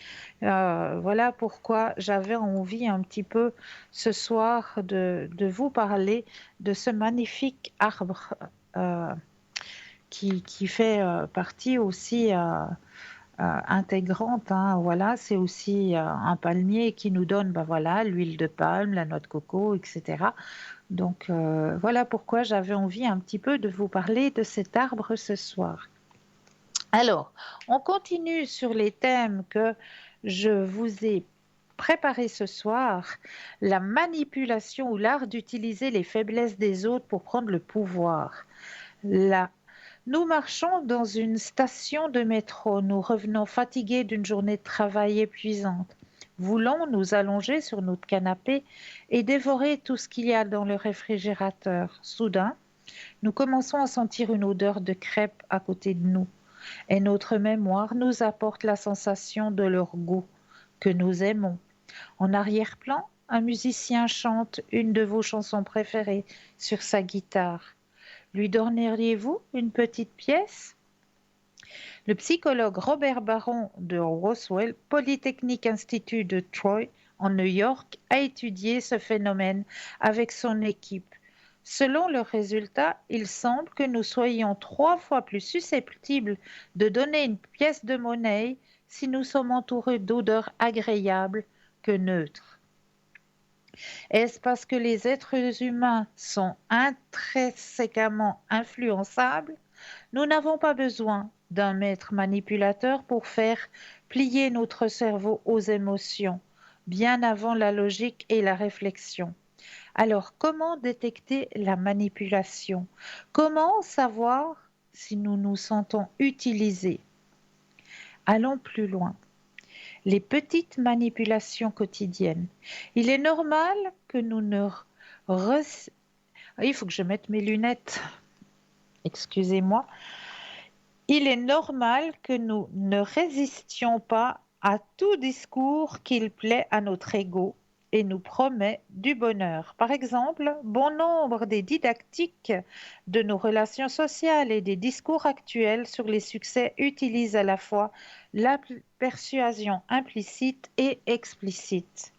Voilà pourquoi j'avais envie un petit peu ce soir de vous parler de ce magnifique arbre euh, qui fait partie aussi intégrante, hein, voilà, c'est aussi un palmier qui nous donne, ben voilà, l'huile de palme, la noix de coco, etc. Donc voilà pourquoi j'avais envie un petit peu de vous parler de cet arbre ce soir. Alors, on continue sur les thèmes que je vous ai préparés ce soir. La manipulation ou l'art d'utiliser les faiblesses des autres pour prendre le pouvoir. La Nous marchons dans une station de métro. Nous revenons fatigués d'une journée de travail épuisante. Voulons nous allonger sur notre canapé et dévorer tout ce qu'il y a dans le réfrigérateur. Soudain, nous commençons à sentir une odeur de crêpes à côté de nous, et notre mémoire nous apporte la sensation de leur goût, que nous aimons. En arrière-plan, un musicien chante une de vos chansons préférées sur sa guitare. Lui donneriez-vous une petite pièce? Le psychologue Robert Barron de Roswell Polytechnic Institute de Troy, en New York, a étudié ce phénomène avec son équipe. Selon leurs résultats, il semble que nous soyons 3 fois plus susceptibles de donner une pièce de monnaie si nous sommes entourés d'odeurs agréables que neutres. Est-ce parce que les êtres humains sont intrinsèquement influençables? Nous n'avons pas besoin d'un maître manipulateur pour faire plier notre cerveau aux émotions, bien avant la logique et la réflexion. Alors, comment détecter la manipulation? Comment savoir si nous nous sentons utilisés? Allons plus loin. Les petites manipulations quotidiennes. Il est normal que nous ne... Il faut que je mette mes lunettes. Excusez-moi. Il est normal que nous ne résistions pas à tout discours qu'il plaît à notre ego et nous promet du bonheur. Par exemple, bon nombre des didactiques de nos relations sociales et des discours actuels sur les succès utilisent à la fois la persuasion implicite et explicite.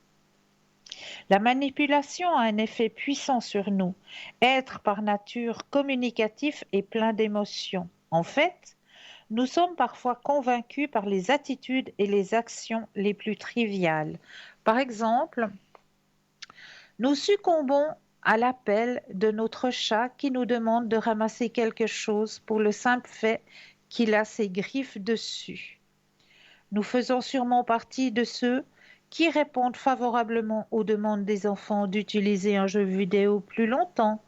La manipulation a un effet puissant sur nous. Être par nature communicatif et plein d'émotions. En fait, nous sommes parfois convaincus par les attitudes et les actions les plus triviales. Par exemple, nous succombons à l'appel de notre chat qui nous demande de ramasser quelque chose pour le simple fait qu'il a ses griffes dessus. Nous faisons sûrement partie de ceux qui répondent favorablement aux demandes des enfants d'utiliser un jeu vidéo plus longtemps,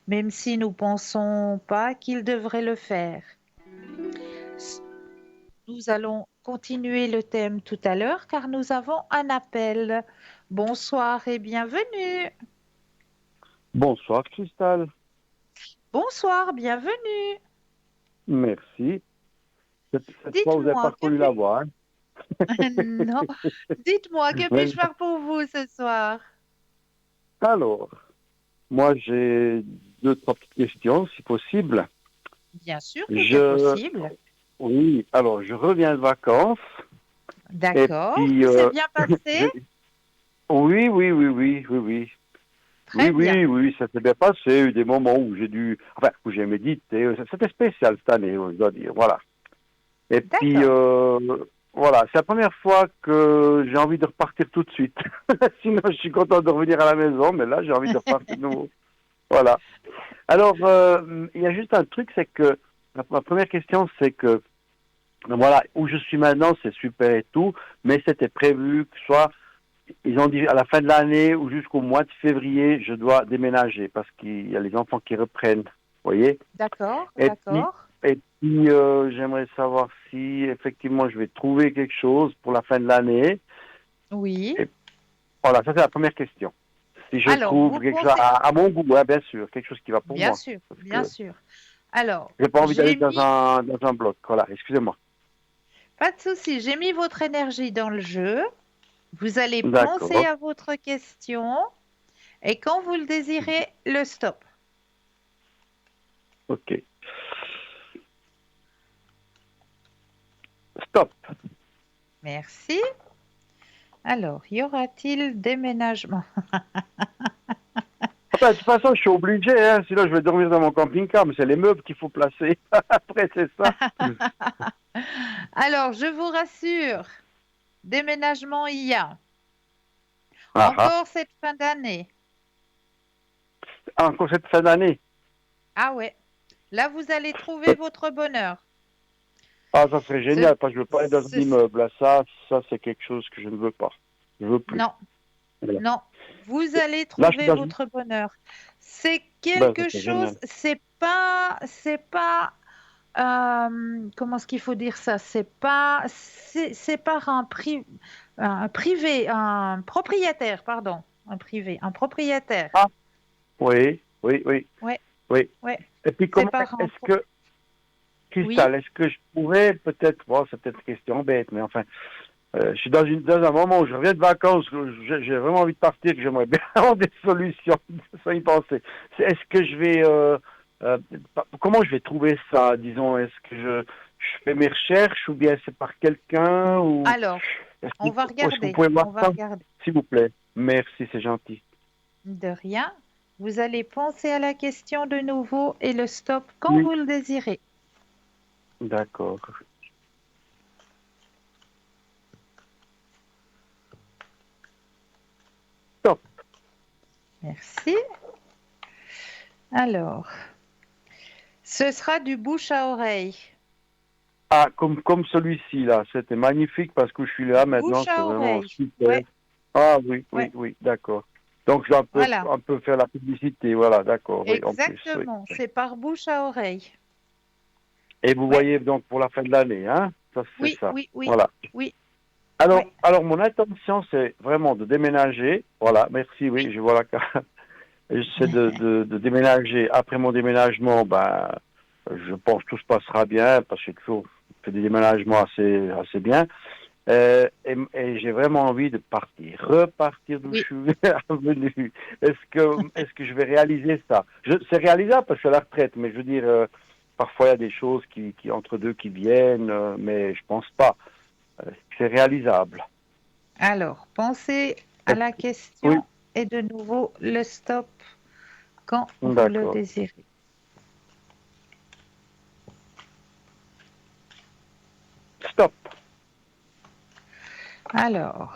même si nous ne pensons pas qu'ils devraient le faire. Nous allons continuer le thème tout à l'heure car nous avons un appel. Bonsoir et bienvenue. Bonsoir, Cristal. Bonsoir, bienvenue. Merci. Cette fois, vous n'avez Dites-moi, pas reconnu la voix. Non, dites-moi, que Mais- puis-je faire pour vous ce soir? Alors, moi, j'ai 2-3 petites questions, si possible. Bien sûr que c'est possible. Oui, alors, je reviens de vacances. D'accord, puis, c'est bien passé? Oui, oui, oui, oui, oui, oui. Très Oui, bien. oui, oui, ça s'est bien passé. Il y a eu des moments où où j'ai médité. C'était spécial cette année, je dois dire. Voilà. Et puis, voilà, c'est la première fois que j'ai envie de repartir tout de suite. Sinon, je suis content de revenir à la maison, mais là, j'ai envie de repartir de nouveau. Voilà. Alors, il y a juste un truc, c'est que ma première question, c'est que, voilà, où je suis maintenant, c'est super et tout, mais c'était prévu que soit, ils ont dit à la fin de l'année ou jusqu'au mois de février, je dois déménager parce qu'il y a les enfants qui reprennent, vous voyez. D'accord, Et d'accord. puis, j'aimerais savoir si effectivement je vais trouver quelque chose pour la fin de l'année. Oui. Et voilà, ça c'est la première question. Si je Alors, trouve vous quelque chose pensez... à mon goût, hein, bien sûr, quelque chose qui va pour Bien moi. sûr, Parce bien que, sûr. Alors, J'ai pas envie d'aller j'ai mis, dans un bloc. Voilà, excusez-moi. pas de souci, j'ai mis votre énergie dans le jeu. Vous allez penser D'accord. à votre question et quand vous le désirez, le stop. Ok. Stop. Merci. Alors, y aura-t-il déménagement? Enfin, de toute façon, je suis obligé, hein, sinon je vais dormir dans mon camping-car, mais c'est les meubles qu'il faut placer. Après, c'est ça. Alors, je vous rassure, déménagement il y a. Ah, ah. Encore cette fin d'année. Encore cette fin d'année. Ah ouais, là vous allez trouver votre bonheur. Ah, ça serait Ce- génial, parce que je veux pas être dans un ce- immeuble. Là. Ça, c'est quelque chose que je ne veux pas. Je veux plus. non, Voilà. non, vous allez Là, je suis trouver dans une... votre bonheur. C'est Ben, ça quelque serait génial. chose, c'est pas, comment est-ce qu'il faut dire ça? C'est pas un privé, un propriétaire, pardon, un privé, un propriétaire. Ah, oui, oui, oui, Ouais, oui. ouais, Et puis, c'est comment par un, est-ce que, oui, Cristal, est-ce que je pourrais peut-être, bon, c'est peut-être une question bête, mais enfin, je suis dans un moment où je reviens de vacances, où j'ai vraiment envie de partir, que j'aimerais bien avoir des solutions, sans y penser. Est-ce que je vais, comment je vais trouver ça, disons, est-ce que je fais mes recherches ou bien c'est par quelqu'un ou alors, est-ce on va est-ce que vous regarder, pouvez voir on va ça, regarder. s'il vous plaît? Merci, c'est gentil. De rien. Vous allez penser à la question de nouveau et le stop quand Oui, vous le désirez. d'accord. Stop. Merci. Alors, ce sera du bouche à oreille. Ah, comme celui-ci, là, c'était magnifique parce que je suis là maintenant, Bouche c'est à vraiment oreille. super. Ouais, Ah oui, ouais. oui, oui, d'accord. Donc je dois Voilà. un peu faire la publicité, voilà, d'accord, oui, en plus, oui. Exactement. C'est par bouche à oreille. Et vous Ouais. voyez donc pour la fin de l'année, hein, ça c'est Oui, ça, oui, oui, voilà. oui, Alors, ouais, alors mon intention c'est vraiment de déménager, voilà, merci, oui, oui. je vois la carte. J'essaie de déménager. Après mon déménagement, ben, je pense que tout se passera bien parce que j'ai toujours fait des déménagements assez bien. Et j'ai vraiment envie de partir, repartir d'où je Oui. suis revenu. Est-ce que je vais réaliser ça? C'est réalisable parce que je suis à la retraite, mais je veux dire, parfois il y a des choses qui entre deux qui viennent, mais je pense pas. C'est réalisable. Alors, pensez à la Oui, question et de nouveau le stop quand vous le d'accord. désirez. Stop. Alors,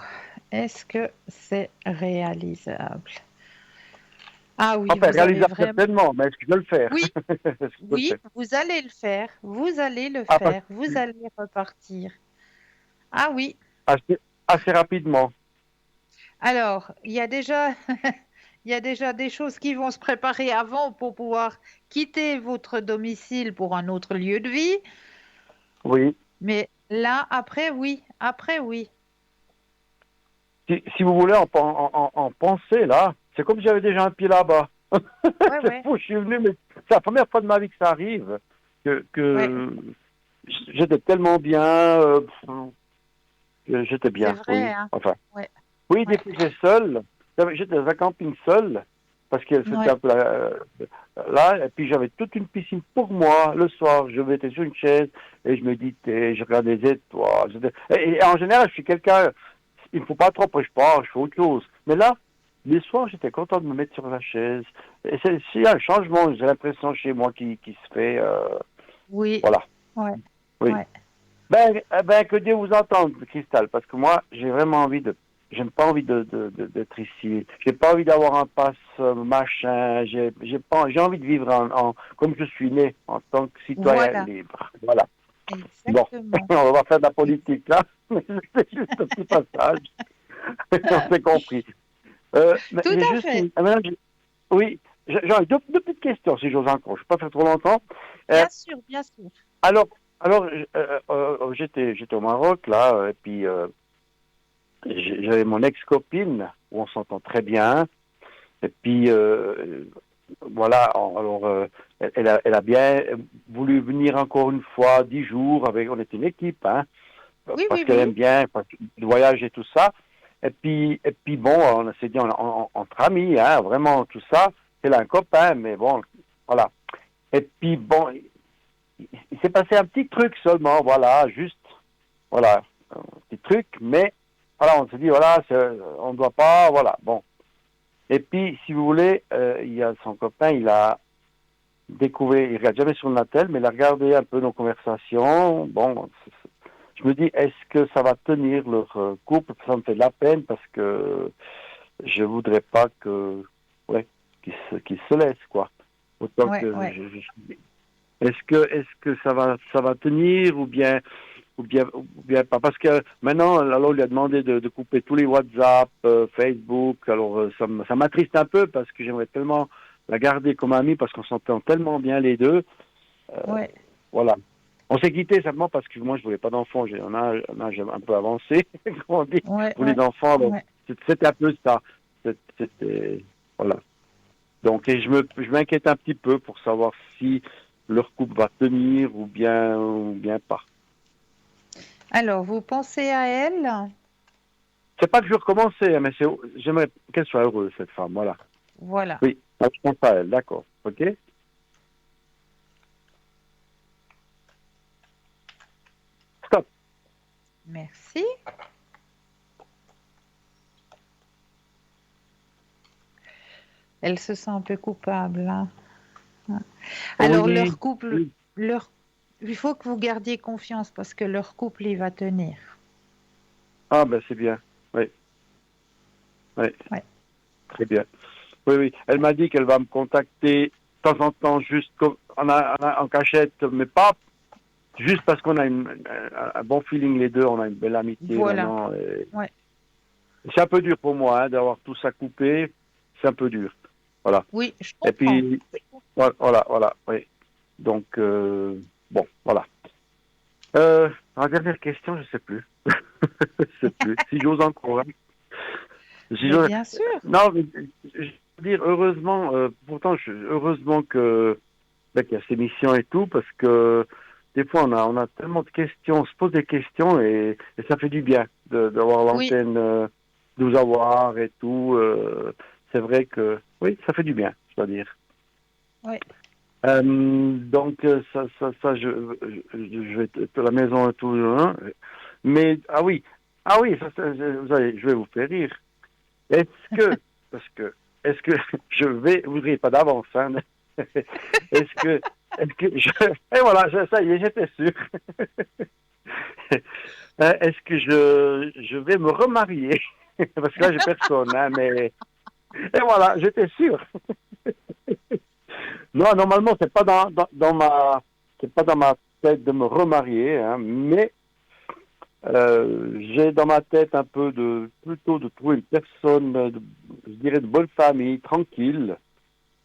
est-ce que c'est réalisable? Ah oui, Enfin, vous allez réalisable vraiment. certainement, mais est-ce que je vais le faire? Oui, Est-ce que je peux le oui, faire? vous allez le faire. Vous allez le Ah, parce faire. Vous allez repartir. Ah oui. assez rapidement. Alors, il y a déjà, il y a déjà des choses qui vont se préparer avant pour pouvoir quitter votre domicile pour un autre lieu de vie. Oui. Mais là, après, oui. Après, oui. Si vous voulez en penser, là, c'est comme si j'avais déjà un pied là-bas. Ouais, C'est ouais, fou, je suis venu, mais c'est la première fois de ma vie que ça arrive, ouais. que j'étais tellement bien, que j'étais C'est bien, vrai, oui. hein. Enfin, Ouais, oui, ouais, j'étais seul, j'étais dans un camping seul, parce que c'était ouais. un peu là, et puis j'avais toute une piscine pour moi. Le soir, je mettais sur une chaise et je méditais, je regardais les étoiles. Et en général, je suis quelqu'un, il ne faut pas trop que je pars, je fais autre chose. Mais là, les soirs, j'étais content de me mettre sur la chaise. Et s'il y a un changement, j'ai l'impression chez moi qui se fait, Oui, voilà, ouais, oui. ouais. Ben, que Dieu vous entende, Cristal, parce que moi, j'ai vraiment envie j'aime pas envie d'être ici. J'ai pas envie d'avoir un passe machin. J'ai envie de vivre comme je suis né, en tant que citoyen Voilà, libre. Voilà. Bon, exactement. on va faire de la politique là. C'est juste un petit passage. On s'est compris. Mais Tout j'ai à juste fait. oui, j'ai deux petites questions si j'ose encore. Je ne vais pas faire trop longtemps. Euh, Bien sûr, bien sûr. alors, alors, j'étais au Maroc là, et puis j'avais mon ex-copine où on s'entend très bien. Et puis voilà, alors elle a bien voulu venir encore une fois 10 jours on était une équipe, hein, Oui, parce oui, qu'elle aime oui. bien le voyage et tout ça. Et puis bon, on s'est dit entre amis, hein, vraiment tout ça. C'est un copain, mais bon, voilà. Et puis bon, il s'est passé un petit truc seulement, voilà, juste, voilà, un petit truc, mais voilà, on s'est dit, voilà, on ne doit pas, voilà, bon. Et puis, si vous voulez, il y a son copain, il a découvert, il ne regarde jamais sur le Natel, mais il a regardé un peu nos conversations. Bon, je me dis, est-ce que ça va tenir leur couple? Ça me fait de la peine parce que je voudrais pas ouais, qu'ils se laissent, quoi. Autant Ouais, que ouais. est-ce que ça va tenir ou bien pas, parce que maintenant, alors, on lui a demandé de couper tous les WhatsApp, Facebook. Alors ça m'attriste un peu parce que j'aimerais tellement la garder comme amie parce qu'on s'entend tellement bien les deux. Ouais, Voilà. On s'est quitté simplement parce que moi je voulais pas d'enfants. J'ai un âge un peu avancé, comme on dit, ouais, pour les ouais, enfants. Donc ouais. c'était un peu ça. C'était voilà. Donc et je m'inquiète un petit peu pour savoir si leur couple va tenir ou bien pas. Alors, vous pensez à elle? C'est pas que je veux recommencer, hein, mais j'aimerais qu'elle soit heureuse, cette femme, voilà. Voilà. Oui, je pense à elle, d'accord, ok. Stop. Merci. Elle se sent un peu coupable, hein. Alors, Oui, leur couple, oui. il faut que vous gardiez confiance parce que leur couple, il va tenir. Ah ben c'est bien, oui, oui, Ouais. très bien. Oui, oui, elle m'a dit qu'elle va me contacter de temps en temps, juste comme, en cachette, mais pas juste parce qu'on a un bon feeling les deux, on a une belle amitié Voilà. maintenant. Ouais. C'est un peu dur pour moi, hein, d'avoir tout ça coupé, c'est un peu dur, voilà. Oui, je Et comprends. puis, voilà, oui. Donc, bon, voilà. La dernière question, je sais plus. Je sais plus. Si j'ose encore, hein. Si Mais j'ose- bien sûr. Non, mais, je veux dire, heureusement, pourtant, heureusement qu'il y a ces missions et tout, parce que des fois, on a tellement de questions, on se pose des questions et ça fait du bien d'avoir Oui, l'antenne, de vous avoir et tout. C'est vrai que, oui, ça fait du bien, je dois dire. oui. Donc je vais à la maison et tout, hein. Mais ah oui, je vais vous faire rire. Est-ce que, parce que, est-ce que vous ne riez pas d'avance, hein, et voilà, ça y est, j'étais sûr. Est-ce que je vais me remarier? Parce que là, j'ai personne, hein, mais, et voilà, j'étais sûr. Non, normalement, c'est pas dans ma tête de me remarier, hein, mais j'ai dans ma tête un peu plutôt de trouver une personne, je dirais de bonne famille, tranquille.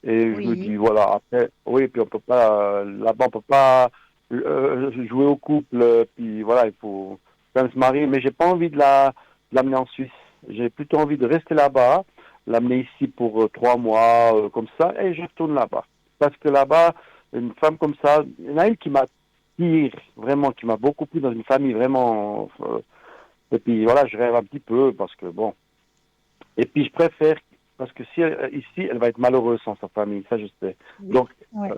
Et je me dis, Oui. voilà, après, oui, puis on peut pas, là-bas, on peut pas jouer au couple, puis voilà, il faut quand même se marier. Mais j'ai pas envie de l'amener en Suisse. J'ai plutôt envie de rester là-bas, l'amener ici pour 3 mois, comme ça, et je retourne là-bas. Parce que là-bas, une femme comme ça, il y en a une qui m'attire vraiment, qui m'a beaucoup plu dans une famille vraiment. Et puis voilà, je rêve un petit peu parce que bon. Et puis je préfère, parce que si ici, elle va être malheureuse sans sa famille, ça je sais. Oui. Donc Ouais.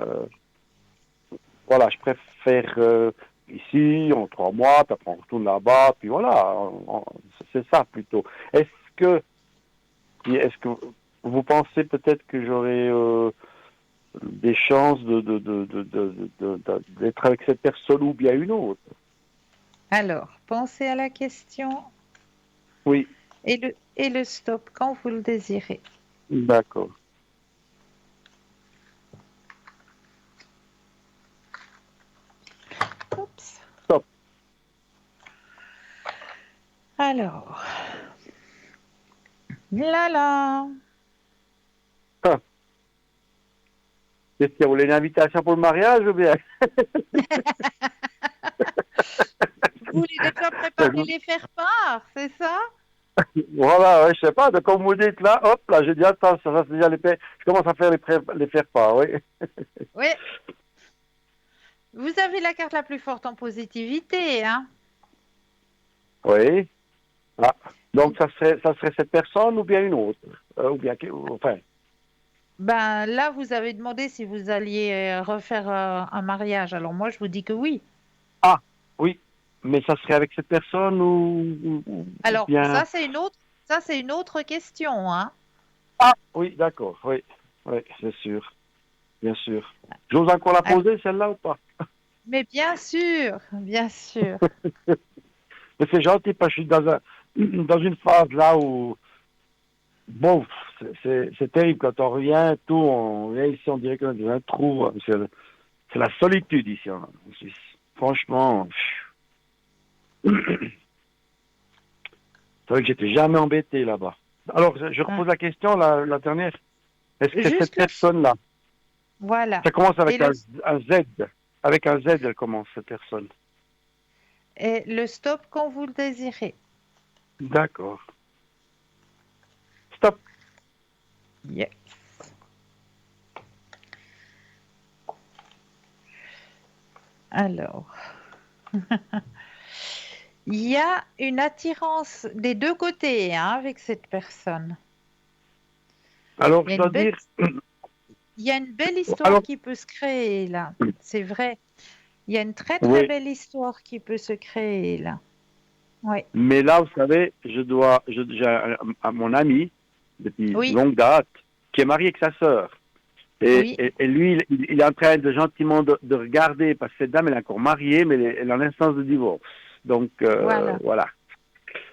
voilà, je préfère ici, en 3 mois, puis après on retourne là-bas, puis voilà, c'est ça plutôt. Est-ce que, est-ce que vous pensez peut-être que j'aurai des chances d'être avec cette personne ou bien une autre? Alors, pensez à la question Oui, et le stop quand vous le désirez. d'accord. Oups. Stop. Alors, là là. Ah. Est-ce que vous voulez une invitation pour le mariage ou bien? Vous voulez déjà préparer les faire-part, c'est ça? Voilà, ouais, je sais pas, de comme vous dites là, hop, là, j'ai dit, attends, ça c'est déjà je commence à faire les faire pas, oui. Oui, vous avez la carte la plus forte en positivité, hein? Oui. Ah. Donc, ça serait cette personne ou bien une autre? Ou bien, enfin, Ben là, vous avez demandé si vous alliez refaire un mariage. Alors moi, je vous dis que oui. ah, oui, mais ça serait avec cette personne ou Alors bien... ça c'est une autre question, hein? Ah, oui, d'accord, oui, oui, c'est sûr, bien sûr. J'ose encore la Alors, poser, celle-là, ou pas? mais bien sûr, bien sûr. Mais c'est gentil parce que je suis dans une phase là où, bon, c'est terrible quand on revient, tout, on vient ici, on dirait qu'on est dans un trou. C'est la solitude ici en Suisse. Franchement, c'est vrai que j'étais jamais embêté là-bas. Alors, je Hein. repose la question, la dernière. Est-ce que cette Juste personne-là, voilà. ça commence Et avec un Z, avec un Z, elle commence, cette personne. le stop quand vous le désirez. D'accord. Stop. Yeah. Alors, il y a une attirance des deux côtés, hein, avec cette personne. Alors, Il y a je une dois belle, dire, il y a une belle histoire alors, qui peut se créer là. C'est vrai. Il y a une très très oui. belle histoire qui peut se créer là. Oui, Mais là, vous savez, j'ai mon ami, depuis oui, longue date, qui est marié avec sa sœur. oui. Et lui, il est en train de gentiment de regarder, parce que cette dame, elle est encore mariée, mais elle est en instance de divorce. Donc, Voilà, voilà.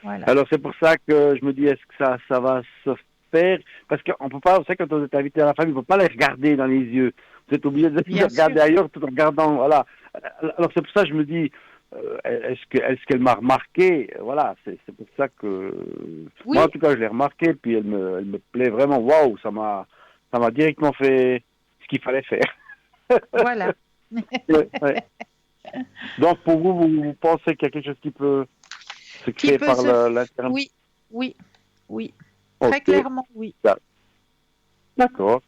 voilà. Alors, c'est pour ça que je me dis, est-ce que ça va se faire? Parce qu'on peut pas, vous savez, quand vous êtes invité à la famille, on peut pas les regarder dans les yeux. Vous êtes obligé de Bien sûr. regarder ailleurs tout en regardant, voilà. Alors, c'est pour ça que je me dis, est-ce qu'elle m'a remarqué? Voilà, c'est pour ça que, moi, en Oui, tout cas, je l'ai remarqué, puis elle me plaît vraiment. Waouh, ça m'a directement fait ce qu'il fallait faire. voilà. Ouais, ouais. Donc, pour vous, vous pensez qu'il y a quelque chose qui peut se Qui créer peut par se... l'Internet? Oui, oui, oui. Très Ok, clairement, oui. d'accord.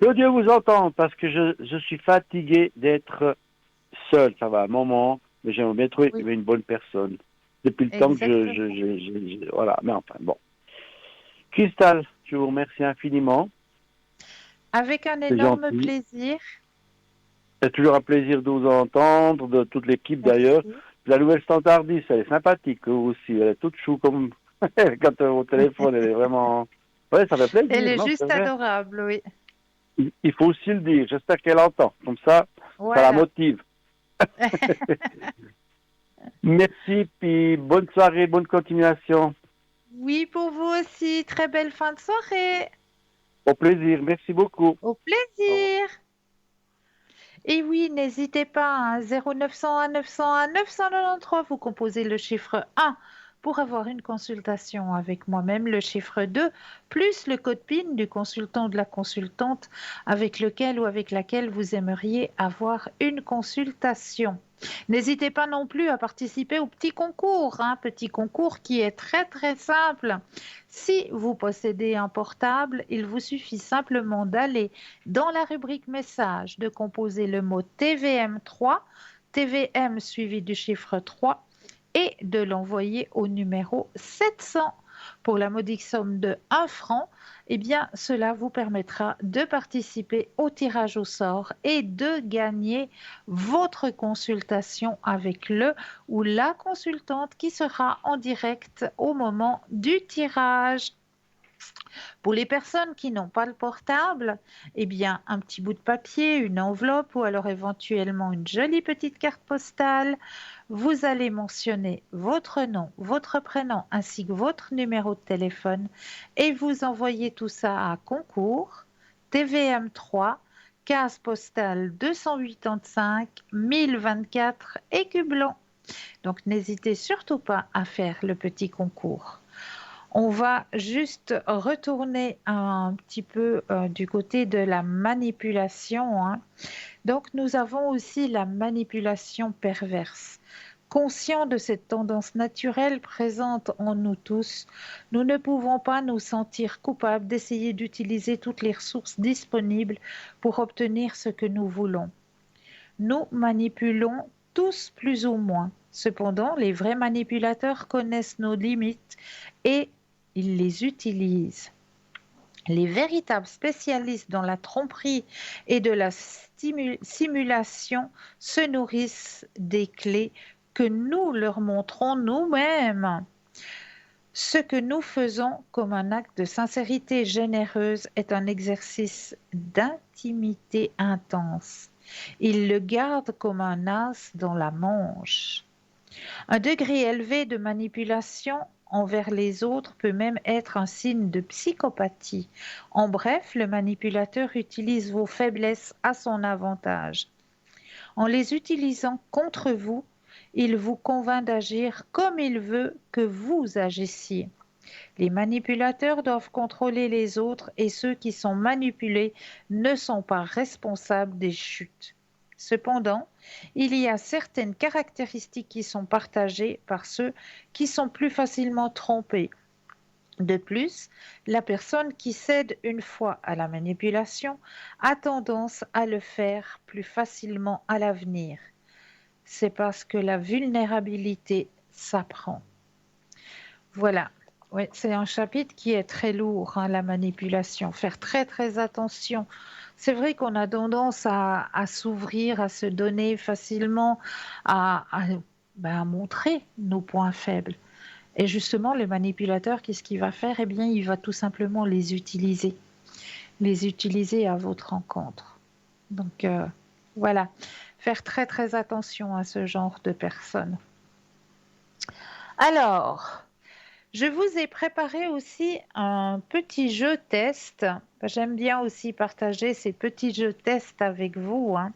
Que Dieu vous entende, parce que je suis fatigué d'être seul. Ça va un moment, mais j'aimerais bien trouver Oui, une bonne personne. Depuis le temps que exactement. voilà, mais enfin, bon. Cristal, je vous remercie infiniment. Avec un C'est énorme gentil. plaisir. C'est toujours un plaisir de vous entendre, de toute l'équipe d'ailleurs. Merci. La nouvelle standardiste, elle est sympathique aussi. Elle est toute chou comme quand au téléphone, elle est vraiment. Ouais, ça fait Elle plaisir, est non, c'est juste vrai. adorable, oui. Il faut aussi le dire. J'espère qu'elle entend. Comme ça la Voilà. motive. Merci, puis bonne soirée, bonne continuation. Oui, pour vous aussi. Très belle fin de soirée. Au plaisir. Merci beaucoup. Au Au revoir. plaisir. Et oui, n'hésitez pas, hein, 0901 901 993, vous composez le chiffre 1 pour avoir une consultation avec moi-même, le chiffre 2, plus le code PIN du consultant ou de la consultante avec lequel ou avec laquelle vous aimeriez avoir une consultation. N'hésitez pas non plus à participer au petit concours, hein, petit concours qui est très très simple. Si vous possédez un portable, il vous suffit simplement d'aller dans la rubrique message, de composer le mot TVM3, TVM suivi du chiffre 3 et de l'envoyer au numéro 700 pour la modique somme de 1 franc. Eh bien, cela vous permettra de participer au tirage au sort et de gagner votre consultation avec le ou la consultante qui sera en direct au moment du tirage. Pour les personnes qui n'ont pas le portable, eh bien, un petit bout de papier, une enveloppe ou alors éventuellement une jolie petite carte postale. Vous allez mentionner votre nom, votre prénom ainsi que votre numéro de téléphone et vous envoyez tout ça à concours TVM3 case postale 285 1024 Écublon. Donc n'hésitez surtout pas à faire le petit concours. On va juste retourner un petit peu du côté de la manipulation, hein. Donc, nous avons aussi la manipulation perverse. Conscients de cette tendance naturelle présente en nous tous, nous ne pouvons pas nous sentir coupables d'essayer d'utiliser toutes les ressources disponibles pour obtenir ce que nous voulons. Nous manipulons tous plus ou moins. Cependant, les vrais manipulateurs connaissent nos limites et ils les utilisent. Les véritables spécialistes dans la tromperie et de la simulation se nourrissent des clés que nous leur montrons nous-mêmes. Ce que nous faisons comme un acte de sincérité généreuse est un exercice d'intimité intense. Ils le gardent comme un as dans la manche. Un degré élevé de manipulation envers les autres peut même être un signe de psychopathie. En bref, le manipulateur utilise vos faiblesses à son avantage. En les utilisant contre vous, il vous convainc d'agir comme il veut que vous agissiez. Les manipulateurs doivent contrôler les autres et ceux qui sont manipulés ne sont pas responsables des chutes. Cependant, il y a certaines caractéristiques qui sont partagées par ceux qui sont plus facilement trompés. De plus, la personne qui cède une fois à la manipulation a tendance à le faire plus facilement à l'avenir. C'est parce que la vulnérabilité s'apprend. Voilà. Oui, c'est un chapitre qui est très lourd, hein, la manipulation. Faire très très attention. C'est vrai qu'on a tendance à s'ouvrir, à se donner facilement, à montrer nos points faibles. Et justement, le manipulateur, qu'est-ce qu'il va faire? Eh bien, il va tout simplement les utiliser à votre encontre. Donc, voilà. Faire très très attention à ce genre de personnes. Alors, je vous ai préparé aussi un petit jeu test. J'aime bien aussi partager ces petits jeux test avec vous, hein.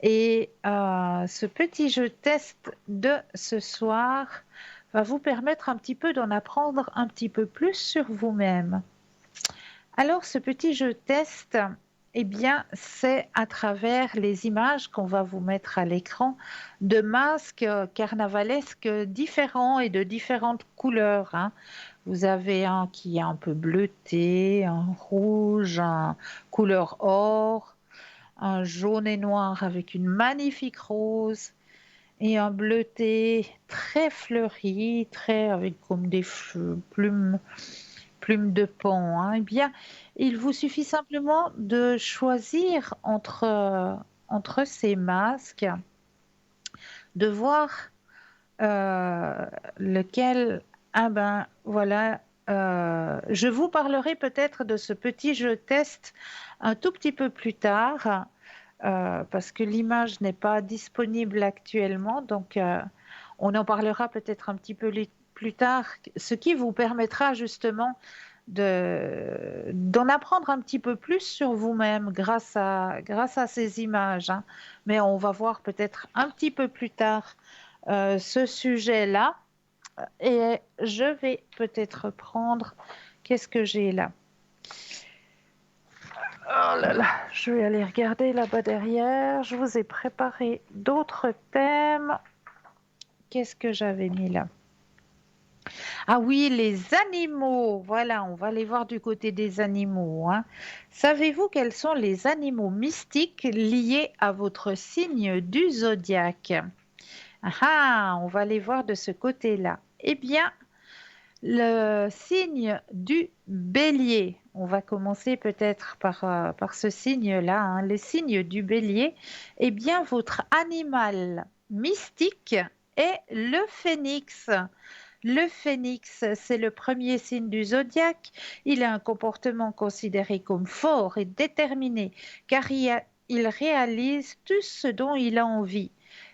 Et ce petit jeu test de ce soir va vous permettre un petit peu d'en apprendre un petit peu plus sur vous-même. Alors, ce petit jeu test, eh bien, c'est à travers les images qu'on va vous mettre à l'écran de masques carnavalesques différents et de différentes couleurs, hein. Vous avez un qui est un peu bleuté, un rouge, un couleur or, un jaune et noir avec une magnifique rose et un bleuté très fleuri, très avec comme des plumes de pan, hein. Eh bien, il vous suffit simplement de choisir entre ces masques, de voir lequel, ah ben voilà, je vous parlerai peut-être de ce petit jeu test un tout petit peu plus tard, parce que l'image n'est pas disponible actuellement, donc on en parlera peut-être un petit peu plus tard, ce qui vous permettra justement d'en apprendre un petit peu plus sur vous-même grâce à ces images, hein. Mais on va voir peut-être un petit peu plus tard ce sujet-là. Et je vais peut-être prendre... Qu'est-ce que j'ai là? Oh là là, je vais aller regarder là-bas derrière. Je vous ai préparé d'autres thèmes. Qu'est-ce que j'avais mis là? Ah oui, les animaux. Voilà, on va aller voir du côté des animaux, hein. Savez-vous quels sont les animaux mystiques liés à votre signe du zodiaque? Ah, on va aller voir de ce côté-là. Eh bien, le signe du bélier. On va commencer peut-être par ce signe-là, hein. Le signe du bélier, eh bien, votre animal mystique est le phénix. Le phénix, c'est le premier signe du zodiaque. Il a un comportement considéré comme fort et déterminé, car il réalise tout ce dont il a envie.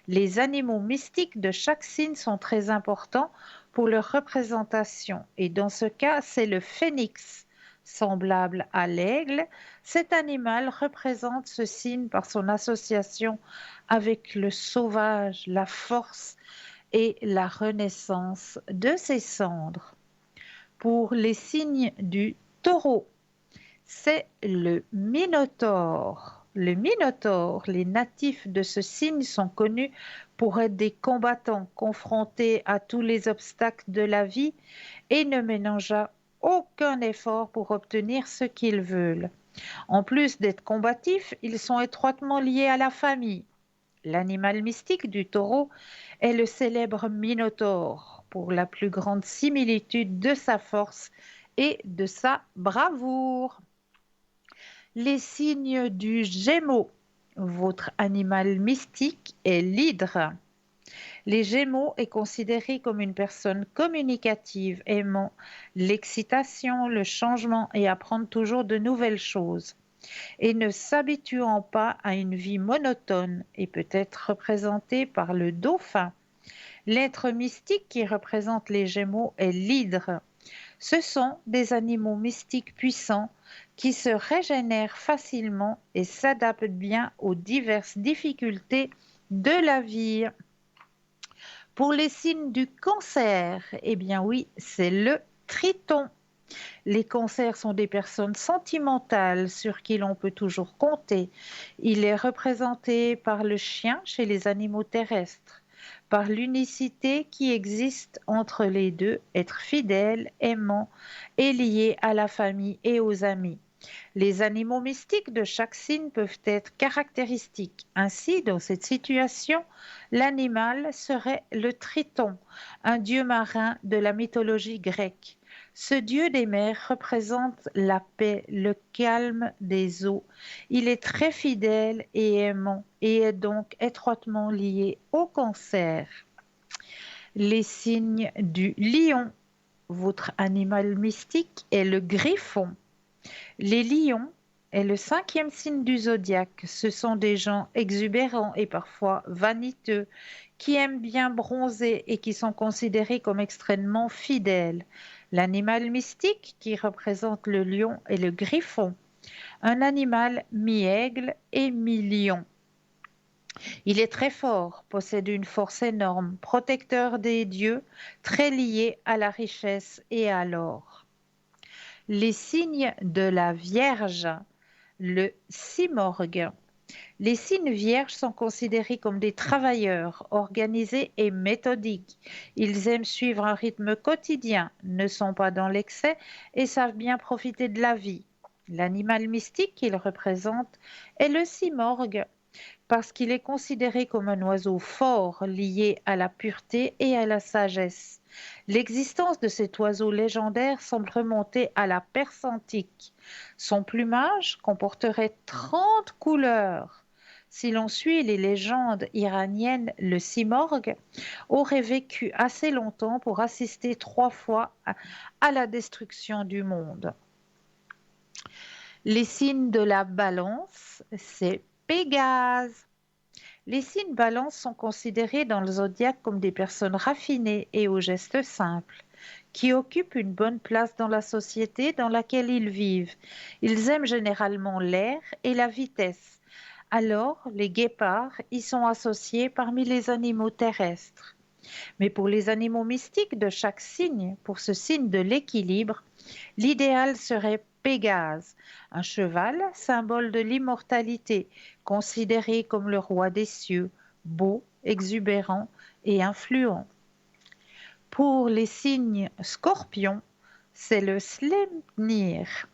Les animaux mystiques de chaque signe sont très importants pour leur représentation, et dans ce cas, c'est le phénix. Semblable à l'aigle, cet animal représente ce signe par son association avec le sauvage, la force et la renaissance de ses cendres. Pour les signes du taureau, c'est le minotaure. le Minotaure. Les natifs de ce signe sont connus pour être des combattants confrontés à tous les obstacles de la vie et ne ménagent aucun effort pour obtenir ce qu'ils veulent. En plus d'être combatifs, ils sont étroitement liés à la famille. L'animal mystique du taureau est le célèbre Minotaure, pour la plus grande similitude de sa force et de sa bravoure. Les signes du Gémeaux. Votre animal mystique est l'hydre. Les Gémeaux est considéré comme une personne communicative, aimant l'excitation, le changement et apprendre toujours de nouvelles choses, et ne s'habituant pas à une vie monotone et peut être représenté par le dauphin. L'être mystique qui représente les Gémeaux est l'hydre. Ce sont des animaux mystiques puissants qui se régénèrent facilement et s'adaptent bien aux diverses difficultés de la vie. Pour les signes du Cancer, eh bien oui, c'est le Triton. Les cancers sont des personnes sentimentales sur qui l'on peut toujours compter. Il est représenté par le chien chez les animaux terrestres, par l'unicité qui existe entre les deux, être fidèle, aimant et lié à la famille et aux amis. Les animaux mystiques de chaque signe peuvent être caractéristiques. Ainsi, dans cette situation, l'animal serait le Triton, un dieu marin de la mythologie grecque. Ce dieu des mers représente la paix, le calme des eaux. Il est très fidèle et aimant et est donc étroitement lié au Cancer. Les signes du Lion. Votre animal mystique est le Griffon. Les lions est le 5e signe du zodiaque. Ce sont des gens exubérants et parfois vaniteux, qui aiment bien bronzer et qui sont considérés comme extrêmement fidèles. L'animal mystique qui représente le lion est le griffon, un animal mi-aigle et mi-lion. Il est très fort, possède une force énorme, protecteur des dieux, très lié à la richesse et à l'or. Les signes de la Vierge, le Simorgue. Les signes vierges sont considérés comme des travailleurs organisés et méthodiques. Ils aiment suivre un rythme quotidien, ne sont pas dans l'excès et savent bien profiter de la vie. L'animal mystique qu'ils représentent est le simorgue, parce qu'il est considéré comme un oiseau fort lié à la pureté et à la sagesse. L'existence de cet oiseau légendaire semble remonter à la Perse antique. Son plumage comporterait 30 couleurs. Si l'on suit les légendes iraniennes, le simorgue aurait vécu assez longtemps pour assister 3 fois à la destruction du monde. Les signes de la Balance, c'est Pégase. Les signes Balance sont considérés dans le zodiaque comme des personnes raffinées et aux gestes simples, qui occupent une bonne place dans la société dans laquelle ils vivent. Ils aiment généralement l'air et la vitesse. Alors, les guépards y sont associés parmi les animaux terrestres. Mais pour les animaux mystiques de chaque signe, pour ce signe de l'équilibre, l'idéal serait Pégase, un cheval, symbole de l'immortalité, considéré comme le roi des cieux, beau, exubérant et influent. Pour les signes scorpions, c'est le Sleipnir.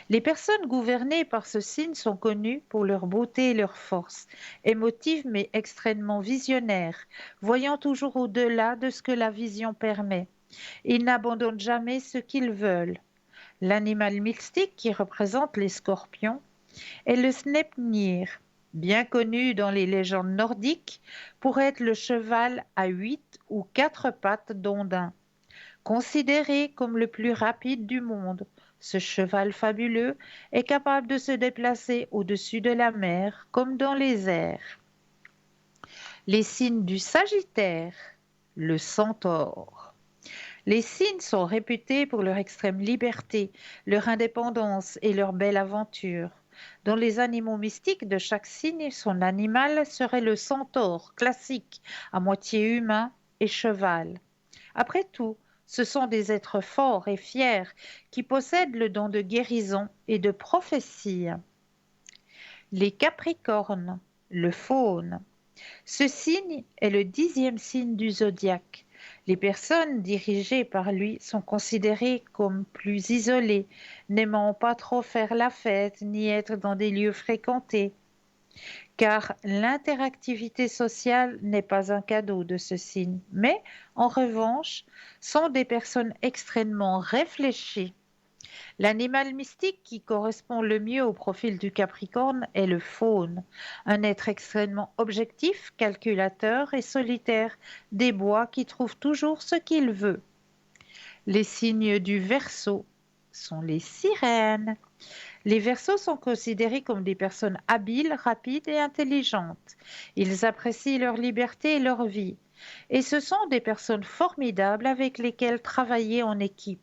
Les personnes gouvernées par ce signe sont connues pour leur beauté et leur force, émotives mais extrêmement visionnaires, voyant toujours au-delà de ce que la vision permet. Ils n'abandonnent jamais ce qu'ils veulent. L'animal mystique qui représente les scorpions est le Sleipnir, bien connu dans les légendes nordiques pour être le cheval à 8 ou 4 pattes d'Ondin. Considéré comme le plus rapide du monde, ce cheval fabuleux est capable de se déplacer au-dessus de la mer comme dans les airs. Les signes du Sagittaire, le centaure. Les signes sont réputés pour leur extrême liberté, leur indépendance et leur belle aventure. Dans les animaux mystiques de chaque signe, son animal serait le centaure classique, à moitié humain et cheval. Après tout, ce sont des êtres forts et fiers qui possèdent le don de guérison et de prophétie. Les Capricornes, le faune. Ce signe est le 10e signe du zodiaque. Les personnes dirigées par lui sont considérées comme plus isolées, n'aimant pas trop faire la fête ni être dans des lieux fréquentés, car l'interactivité sociale n'est pas un cadeau de ce signe, mais en revanche sont des personnes extrêmement réfléchies. L'animal mystique qui correspond le mieux au profil du Capricorne est le faune, un être extrêmement objectif, calculateur et solitaire, des bois qui trouve toujours ce qu'il veut. Les signes du Verseau sont les sirènes. Les Verseaux sont considérés comme des personnes habiles, rapides et intelligentes. Ils apprécient leur liberté et leur vie. Et ce sont des personnes formidables avec lesquelles travailler en équipe.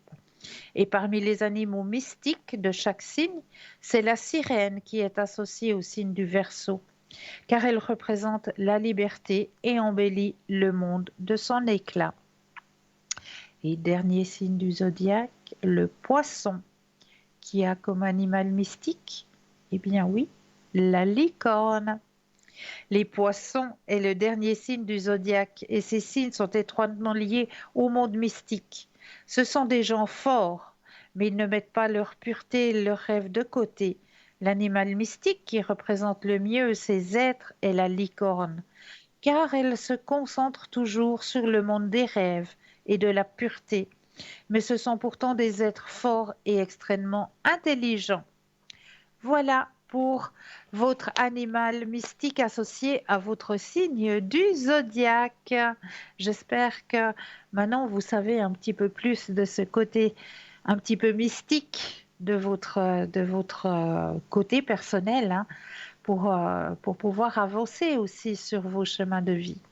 Et parmi les animaux mystiques de chaque signe, c'est la sirène qui est associée au signe du Verseau, car elle représente la liberté et embellit le monde de son éclat. Et dernier signe du zodiaque, le Poisson, qui a comme animal mystique, eh bien oui, la licorne. Les Poissons est le dernier signe du zodiaque et ces signes sont étroitement liés au monde mystique. Ce sont des gens forts, mais ils ne mettent pas leur pureté et leurs rêves de côté. L'animal mystique qui représente le mieux ces êtres est la licorne, car elle se concentre toujours sur le monde des rêves et de la pureté. Mais ce sont pourtant des êtres forts et extrêmement intelligents. Voilà pour votre animal mystique associé à votre signe du zodiaque. J'espère que maintenant vous savez un petit peu plus de ce côté un petit peu mystique de votre côté personnel, hein, pour pouvoir avancer aussi sur vos chemins de vie.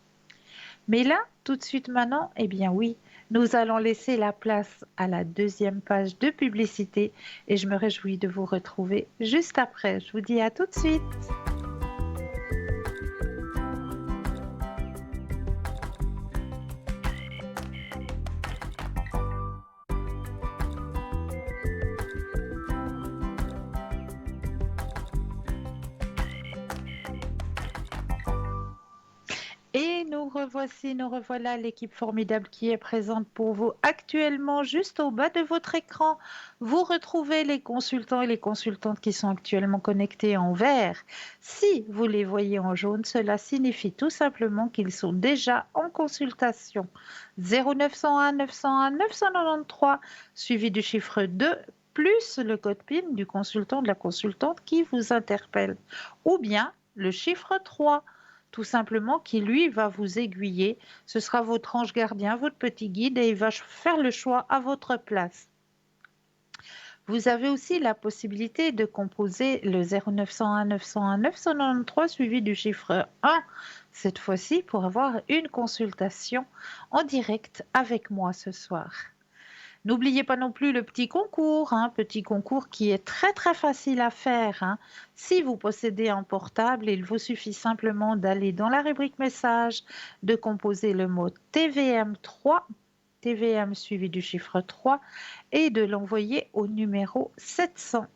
Mais là, tout de suite maintenant, eh bien oui, nous allons laisser la place à la deuxième page de publicité et je me réjouis de vous retrouver juste après. Je vous dis à tout de suite. Et nous revoici, nous revoilà l'équipe formidable qui est présente pour vous actuellement juste au bas de votre écran. Vous retrouvez les consultants et les consultantes qui sont actuellement connectés en vert. Si vous les voyez en jaune, cela signifie tout simplement qu'ils sont déjà en consultation. 0901 901 993 suivi du chiffre 2 plus le code PIN du consultant de la consultante qui vous interpelle. Ou bien le chiffre 3. Tout simplement, qui lui va vous aiguiller. Ce sera votre ange gardien, votre petit guide et il va faire le choix à votre place. Vous avez aussi la possibilité de composer le 0901 901 993 suivi du chiffre 1, cette fois-ci pour avoir une consultation en direct avec moi ce soir. N'oubliez pas non plus le petit concours qui est très très facile à faire. Hein. Si vous possédez un portable, il vous suffit simplement d'aller dans la rubrique message, de composer le mot TVM3, TVM suivi du chiffre 3, et de l'envoyer au numéro 700.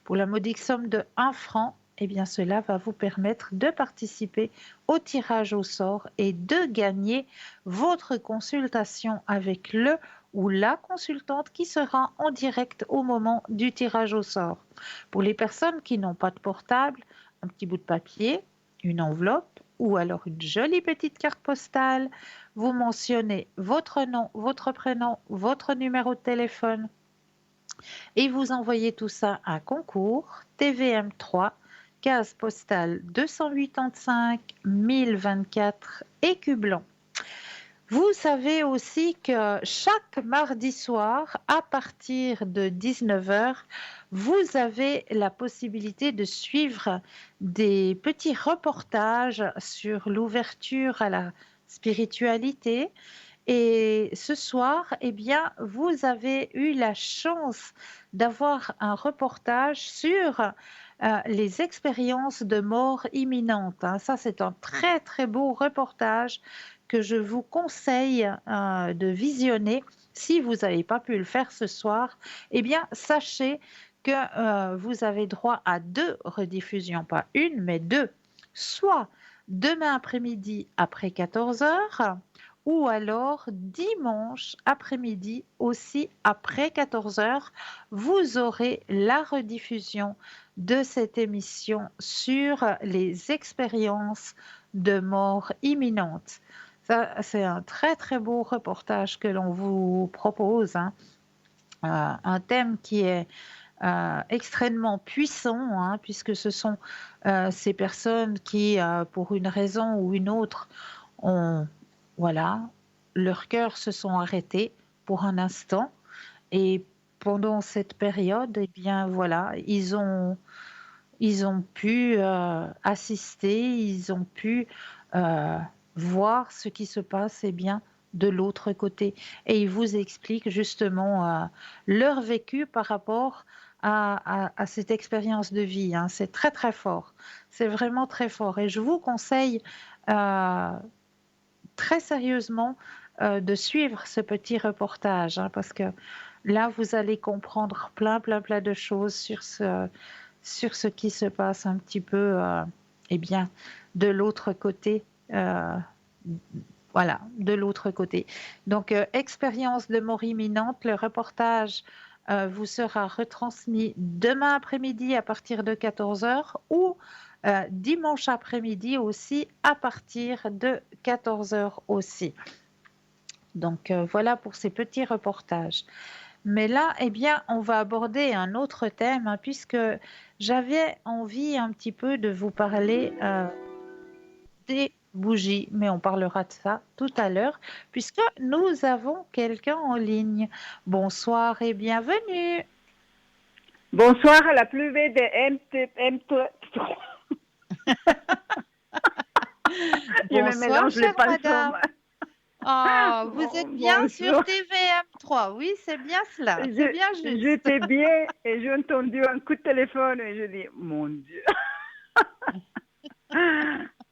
Pour la modique somme de 1 franc, eh bien cela va vous permettre de participer au tirage au sort et de gagner votre consultation avec le ou la consultante qui sera en direct au moment du tirage au sort. Pour les personnes qui n'ont pas de portable, un petit bout de papier, une enveloppe ou alors une jolie petite carte postale, vous mentionnez votre nom, votre prénom, votre numéro de téléphone et vous envoyez tout ça à concours TVM3 case postale 285 1024 Écublens. Vous savez aussi que chaque mardi soir, à partir de 19h, vous avez la possibilité de suivre des petits reportages sur l'ouverture à la spiritualité. Et ce soir, eh bien, vous avez eu la chance d'avoir un reportage sur les expériences de mort imminente. Hein. Ça, c'est un très, très beau reportage que je vous conseille de visionner. Si vous n'avez pas pu le faire ce soir, eh bien, sachez que vous avez droit à 2 rediffusions, pas une, mais 2. Soit demain après-midi après 14h ou alors dimanche après-midi aussi après 14h, vous aurez la rediffusion de cette émission sur les expériences de mort imminente. Ça, c'est un très très beau reportage que l'on vous propose, hein. Un thème qui est extrêmement puissant, hein, puisque ce sont ces personnes qui, pour une raison ou une autre, ont, voilà, leurs cœurs se sont arrêtés pour un instant. Et pendant cette période, eh bien, voilà, ils ont pu assister, ils ont pu euh, voir ce qui se passe, eh bien, de l'autre côté. Et ils vous expliquent justement leur vécu par rapport à cette expérience de vie, hein. C'est très très fort. C'est vraiment très fort. Et je vous conseille euh, très sérieusement de suivre ce petit reportage, hein, parce que là, vous allez comprendre plein de choses sur ce qui se passe un petit peu, eh bien, de l'autre côté. Voilà, de l'autre côté. Donc, expérience de mort imminente, le reportage vous sera retransmis demain après-midi à partir de 14h ou dimanche après-midi aussi à partir de 14h aussi. Donc, voilà pour ces petits reportages. Mais là, eh bien, on va aborder un autre thème, hein, puisque j'avais envie un petit peu de vous parler des bougies, mais on parlera de ça tout à l'heure, puisque nous avons quelqu'un en ligne. Bonsoir et bienvenue. Bonsoir à la plus belle de M3. Je me Bonsoir, mélange les chère pinceaux. madame. Ah, vous êtes bien sur Bonjour. TVM3. Oui, c'est bien cela. C'est bien juste. J'étais bien et j'ai entendu un coup de téléphone et je dis, mon Dieu.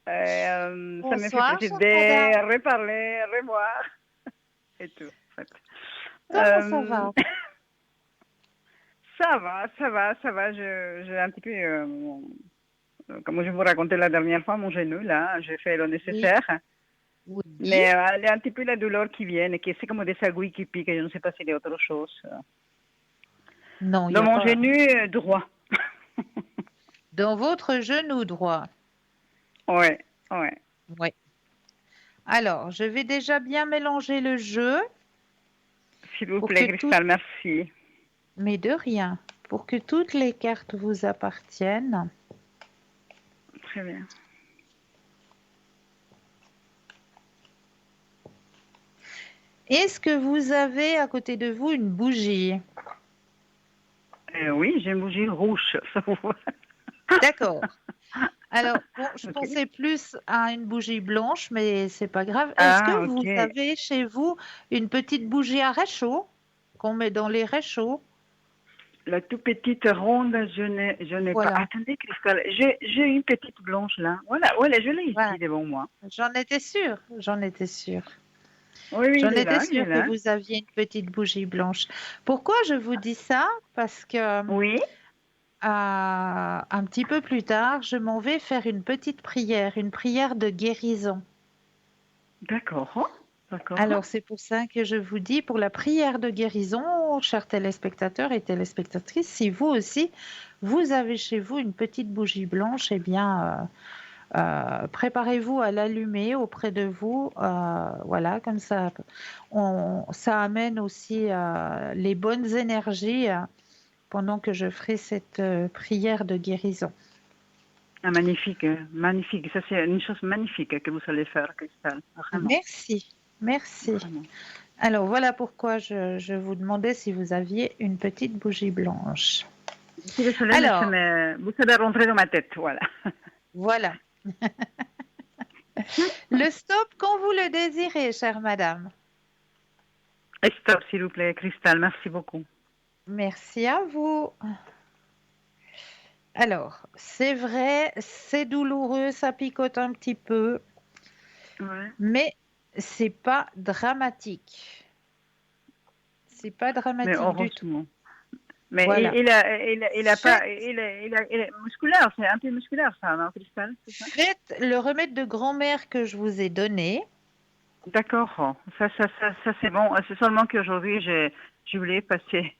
Ça me fait Bonsoir, plaisir chère madame. de reparler, revoir et tout. En fait. Comment ça va? Ça va. J'ai un petit peu, comme je vous racontais la dernière fois, mon genou, là, j'ai fait le nécessaire. Oui. Mais il y a un petit peu la douleur qui vient, et que c'est comme des aiguilles qui piquent, je ne sais pas s'il y a autre chose. Non, il n'y Dans a mon pas. genou droit. Dans votre genou droit. Ouais. Oui. Alors, je vais déjà bien mélanger le jeu. S'il vous Pour plaît, que Cristal, merci. Mais de rien. Pour que toutes les cartes vous appartiennent. Très bien. Est-ce que vous avez à côté de vous une bougie? Oui, j'ai une bougie rouge. Ça vous voit. D'accord. Alors, bon, je Ok. pensais plus à une bougie blanche, mais c'est pas grave. Est-ce Ah, que vous ok. avez chez vous une petite bougie à réchaud qu'on met dans les réchauds? La toute petite ronde, je n'ai pas. Voilà. Attendez, Cristal, j'ai une petite blanche là. Voilà, je l'ai Voilà. ici devant moi. J'en étais sûre. J'en étais sûre. Oui, J'en il est étais là, il est sûre que là. vous aviez une petite bougie blanche. Pourquoi je vous dis ça? Parce que Oui, un petit peu plus tard, je m'en vais faire une petite prière, une prière de guérison. d'accord. Alors, c'est pour ça que je vous dis, pour la prière de guérison, chers téléspectateurs et téléspectatrices, si vous aussi, vous avez chez vous une petite bougie blanche, eh bien, préparez-vous à l'allumer auprès de vous. Voilà, comme ça, ça amène aussi les bonnes énergies pendant que je ferai cette prière de guérison. Ah, magnifique, magnifique. Ça, c'est une chose magnifique que vous allez faire, Cristal. Vraiment. Merci. Vraiment. Alors, voilà pourquoi je vous demandais si vous aviez une petite bougie blanche. Je suis désolée, Alors, mais vous savez rentrer dans ma tête, voilà. voilà. Le stop quand vous le désirez, chère madame. Et stop, s'il vous plaît, Cristal. Merci beaucoup. Merci à vous. Alors, c'est vrai, c'est douloureux, ça picote un petit peu, Ouais. mais c'est pas dramatique. C'est pas Mais dramatique du tout. heureusement. Mais Voilà. il a pas, Faites, il est musculaire, c'est un peu musculaire ça, non, Cristal, c'est ça? faites le remède de grand-mère que je vous ai donné. D'accord, ça c'est bon. C'est seulement qu'aujourd'hui, je voulais passer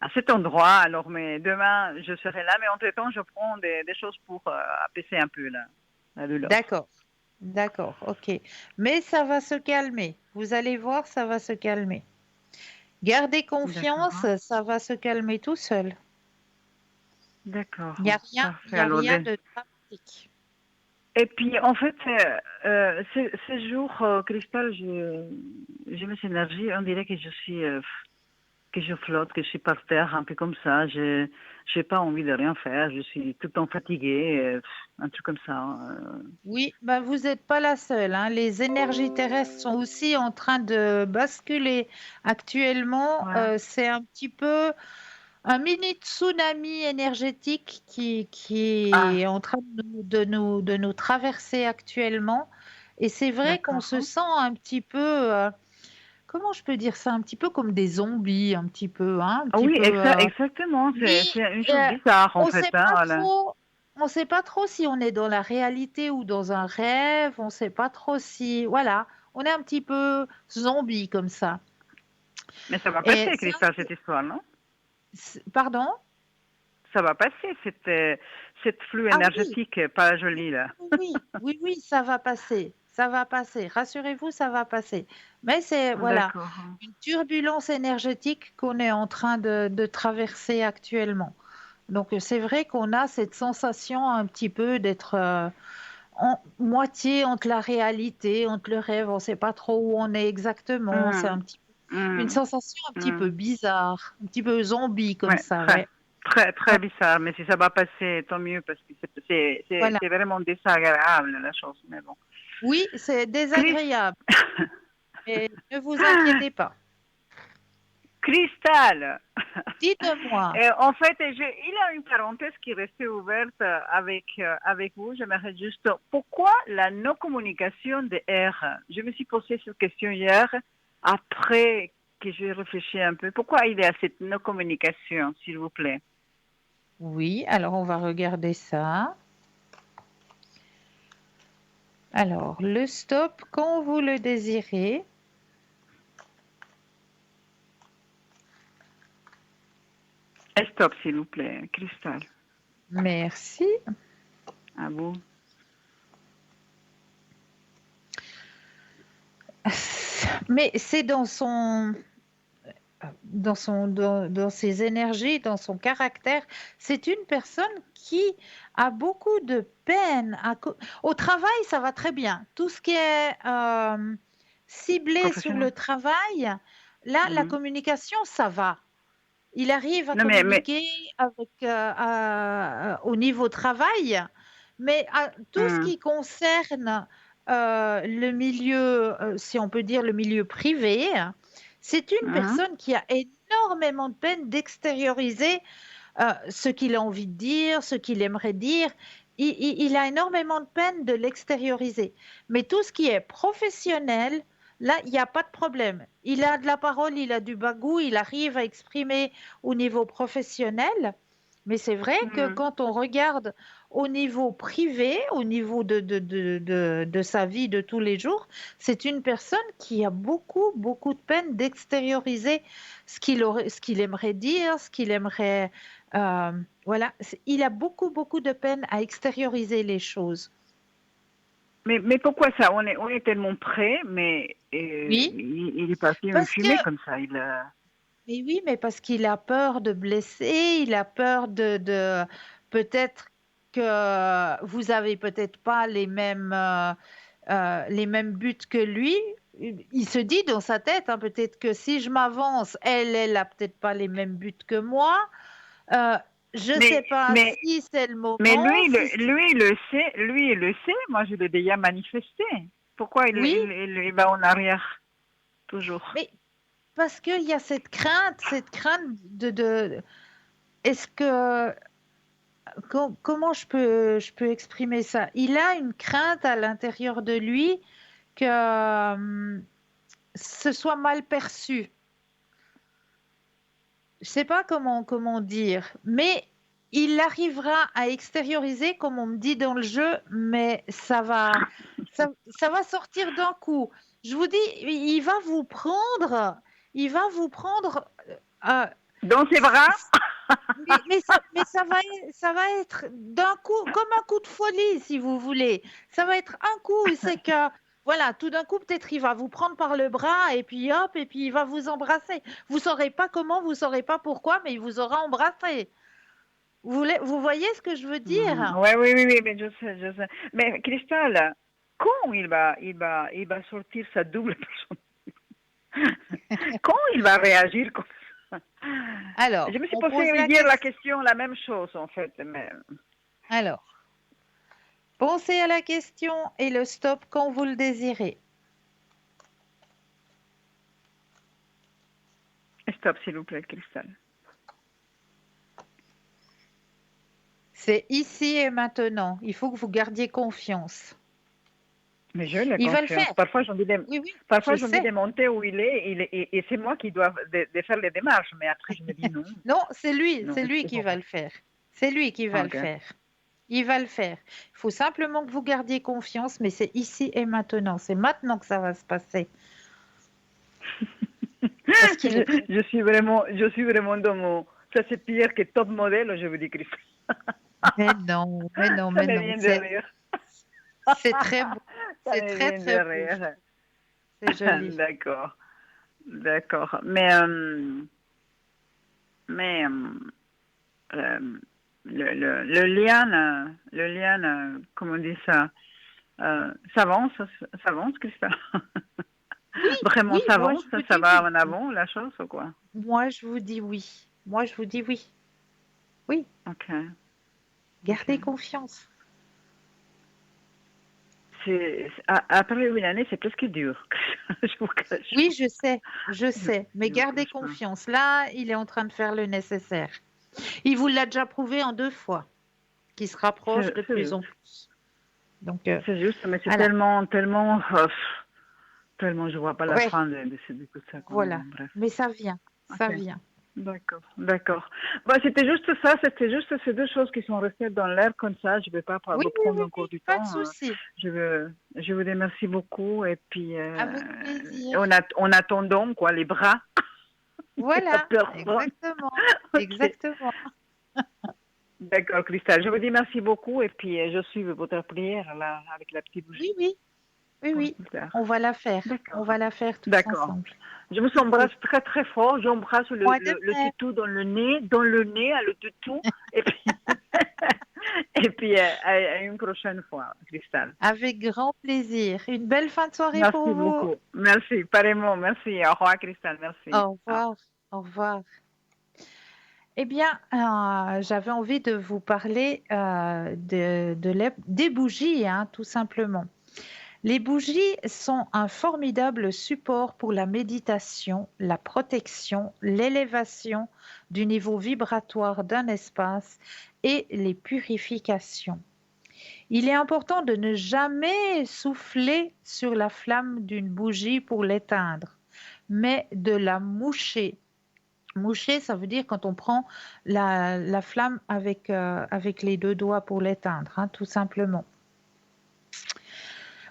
à cet endroit, alors, mais demain, je serai là, mais entre-temps, je prends des choses pour apaiser un peu la douleur. D'accord, d'accord, ok. Mais ça va se calmer. Vous allez voir, ça va se calmer. Gardez confiance, D'accord, ça va se calmer tout seul. d'accord, Il parfait. y a Alors, rien de dramatique. et puis, en fait, ces jours, Cristal, j'ai mes énergies, on dirait que je suis, que je flotte, que je suis par terre, un peu comme ça. Je n'ai pas envie de rien faire, je suis tout le temps fatiguée, un truc comme ça. Oui, ben vous n'êtes pas la seule, hein. Les énergies terrestres sont aussi en train de basculer actuellement. Ouais, C'est un petit peu un mini tsunami énergétique qui ah, est en train de nous traverser actuellement. Et c'est vrai qu'on d'accord. se sent un petit peu, comment je peux dire ça, un petit peu comme des zombies, un petit peu, hein, un Ah petit oui, peu. exactement. Oui, C'est une chose euh, bizarre, en on fait. sait Hein, pas voilà. trop, on sait pas trop si on est dans la réalité ou dans un rêve. On sait pas trop si, voilà, on est un petit peu zombie comme ça. Mais ça va Et passer, c'est Christelle, cette histoire, non? pardon? Ça va passer, cette flux Ah oui, énergétique, pas jolie, là. oui, ça va passer. Ça va passer. Rassurez-vous, ça va passer. Mais c'est, voilà, D'accord. une turbulence énergétique qu'on est en train de traverser actuellement. Donc, c'est vrai qu'on a cette sensation un petit peu d'être en moitié entre la réalité, entre le rêve. On ne sait pas trop où on est exactement. C'est un Hum, petit une hum, sensation un petit peu hum. bizarre, un petit peu zombie comme Ouais, ça, ouais. très bizarre. Mais si ça va passer, tant mieux, parce que Voilà. c'est vraiment désagréable, la chose. Mais bon. Oui, c'est Chris, désagréable, mais ne vous inquiétez pas. Cristal. Dites-moi. En fait, il y a une parenthèse qui restait ouverte avec vous. J'aimerais juste, pourquoi la non-communication de R? Je me suis posé cette question hier, après que j'ai réfléchi un peu. Pourquoi il y a cette non-communication, s'il vous plaît? Oui, alors on va regarder ça. Alors, le stop, quand vous le désirez. Stop, s'il vous plaît, Cristal. Merci. À vous. Mais c'est dans ses énergies, dans son caractère. C'est une personne qui a beaucoup de peine. Au travail, ça va très bien. Tout ce qui est ciblé sur Professionnel. le travail, là, la Mhm. communication, ça va. Il arrive à Non, mais communiquer avec, au niveau travail, mais tout ce hum, qui concerne le milieu, si on peut dire le milieu privé, c'est une hum, personne qui a énormément de peine d'extérioriser ce qu'il a envie de dire, ce qu'il aimerait dire. Il a énormément de peine de l'extérioriser. Mais tout ce qui est professionnel, là, il n'y a pas de problème. Il a de la parole, il a du bagou, il arrive à exprimer au niveau professionnel. Mais c'est vrai que hum. quand on regarde au niveau privé, au niveau de sa vie de tous les jours, c'est une personne qui a beaucoup de peine d'extérioriser ce qu'il aimerait dire, ce qu'il aimerait euh, voilà, il a beaucoup de peine à extérioriser les choses. Mais pourquoi ça? On est tellement près, mais Oui, il est parti me parce que, fumer comme ça. mais oui, mais parce qu'il a peur de blesser, il a peur peut-être que vous avez peut-être pas les mêmes buts que lui. Il se dit dans sa tête, hein, peut-être que si je m'avance, elle a peut-être pas les mêmes buts que moi. Euh, je ne Mais, sais pas mais, si c'est le mais moment, si lui, il le sait. Moi, je l'ai déjà manifesté. Pourquoi oui, il va en arrière, toujours? mais parce qu'il y a cette crainte est-ce que, comment je peux exprimer ça? Il a une crainte à l'intérieur de lui que ce soit mal perçu. je sais pas comment dire, mais il arrivera à extérioriser, comme on me dit dans le jeu, mais ça va sortir d'un coup. Je vous dis, il va vous prendre, euh, Dans ses c- bras? c- mais ça va être d'un coup, comme un coup de folie, si vous voulez. Ça va être un coup, c'est que, voilà, tout d'un coup, peut-être il va vous prendre par le bras et puis hop, et puis il va vous embrasser. Vous saurez pas comment, vous saurez pas pourquoi, mais il vous aura embrassé. Vous voyez ce que je veux dire? Ouais, oui, oui, oui, mais je sais, je sais. Mais Cristal, quand il va sortir sa double personnalité? Quand il va réagir comme ça? Alors, Je me suis on posé pose lui la dire la question. question, la même chose en fait, mais Alors, pensez à la question et le stop quand vous le désirez. stop s'il vous plaît, Cristal. C'est ici et maintenant. Il faut que vous gardiez confiance. Mais je l'ai Il va le confiance. faire. Oui, oui, Parfois je j'ai envie sais. de monter où il est, et c'est moi qui dois de faire les démarches, mais après je me dis non, Non, non, c'est lui c'est qui bon. va le faire. C'est lui qui va le Ok. faire. Il va le faire. Il faut simplement que vous gardiez confiance, mais c'est ici et maintenant. C'est maintenant que ça va se passer. Parce qu'il est prêt. Je suis vraiment dans mon, ça c'est pire que top modèle, je vous dis Cristal. Mais non, mais non, Ça mais me non. vient de rire. C'est très beau. Ça C'est me très, vient de très beau. rire. C'est joli. D'accord, d'accord. Mais euh, le lien, comment on dit ça, ça avance, Christophe. Oui, Vraiment, oui, ça moi avance, je vous ça dis va oui. en avant, la chose, ou quoi? Moi je vous dis oui. Moi je vous dis oui. Oui, Ok, ok. gardez confiance. Après une année, c'est presque dur. Je vous cache Oui, pas. je sais, mais Je vous gardez cache pas. confiance. Là, il est en train de faire le nécessaire. Il vous l'a déjà prouvé en 2 fois, qu'il se rapproche de C'est plus en juste. plus. Donc, C'est juste, mais c'est voilà. tellement, tellement, je vois pas la Ouais, fin de tout ça, quoi. voilà. Bref. Mais ça vient, ça Ok. vient. D'accord, d'accord. Bah, c'était juste ça, c'était juste ces deux choses qui sont restées dans l'air comme ça. Je ne vais pas Oui, vous oui, prendre oui, encore oui, du pas de temps. souci. Je vous remercie beaucoup et puis Avec plaisir. en attendant quoi, les bras et la Voilà, personne. exactement, Ok, exactement. d'accord, Christelle. Je vous dis merci beaucoup et puis je suis votre prière là avec la petite Oui, bougie oui, oui, pour oui. plus tard. On va la faire. On D'accord, va la faire tous d'accord. ensemble. Je vous Ok. embrasse très très fort. J'embrasse Moi de le même. toutou dans le nez, le toutou. Et puis, et puis à une prochaine fois, Cristal. Avec grand plaisir. Une belle fin de soirée pour Merci vous. beaucoup. Merci, pareillement. Merci. Au revoir, Cristal. Merci. Au revoir. Au revoir. Eh bien, j'avais envie de vous parler des bougies, hein, tout simplement. Les bougies sont un formidable support pour la méditation, la protection, l'élévation du niveau vibratoire d'un espace et les purifications. Il est important de ne jamais souffler sur la flamme d'une bougie pour l'éteindre, mais de la moucher. Moucher, ça veut dire quand on prend la flamme avec les 2 doigts pour l'éteindre, hein, tout simplement.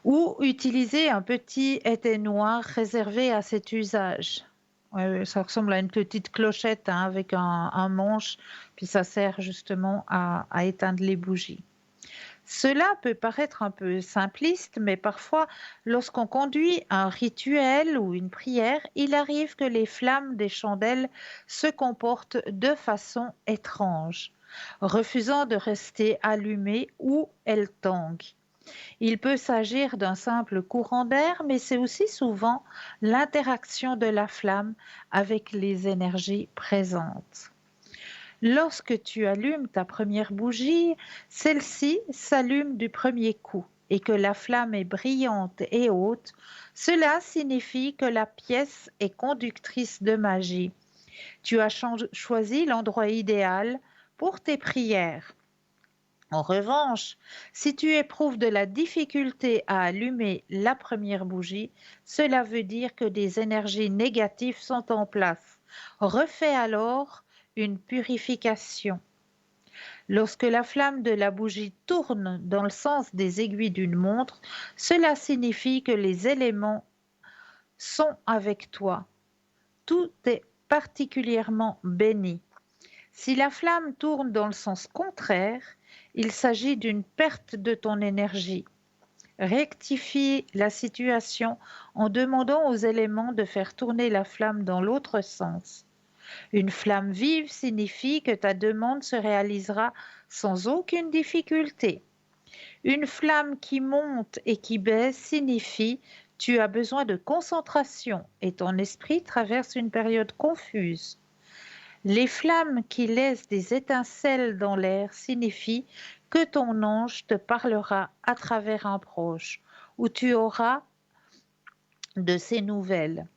Ou utiliser un petit éteignoir réservé à cet usage. Ouais, ça ressemble à une petite clochette, hein, avec un manche, puis ça sert justement à éteindre les bougies. Cela peut paraître un peu simpliste, mais parfois, lorsqu'on conduit un rituel ou une prière, il arrive que les flammes des chandelles se comportent de façon étrange, refusant de rester allumées ou elles tanguent. Il peut s'agir d'un simple courant d'air, mais c'est aussi souvent l'interaction de la flamme avec les énergies présentes. Lorsque tu allumes ta première bougie, celle-ci s'allume du premier coup et que la flamme est brillante et haute. Cela signifie que la pièce est conductrice de magie. Tu as choisi l'endroit idéal pour tes prières. En revanche, si tu éprouves de la difficulté à allumer la première bougie, cela veut dire que des énergies négatives sont en place. Refais alors une purification. Lorsque la flamme de la bougie tourne dans le sens des aiguilles d'une montre, cela signifie que les éléments sont avec toi. Tout est particulièrement béni. Si la flamme tourne dans le sens contraire, il s'agit d'une perte de ton énergie. Rectifie la situation en demandant aux éléments de faire tourner la flamme dans l'autre sens. Une flamme vive signifie que ta demande se réalisera sans aucune difficulté. Une flamme qui monte et qui baisse signifie tu as besoin de concentration et ton esprit traverse une période confuse. Les flammes qui laissent des étincelles dans l'air signifient que ton ange te parlera à travers un proche, où tu auras de ses nouvelles.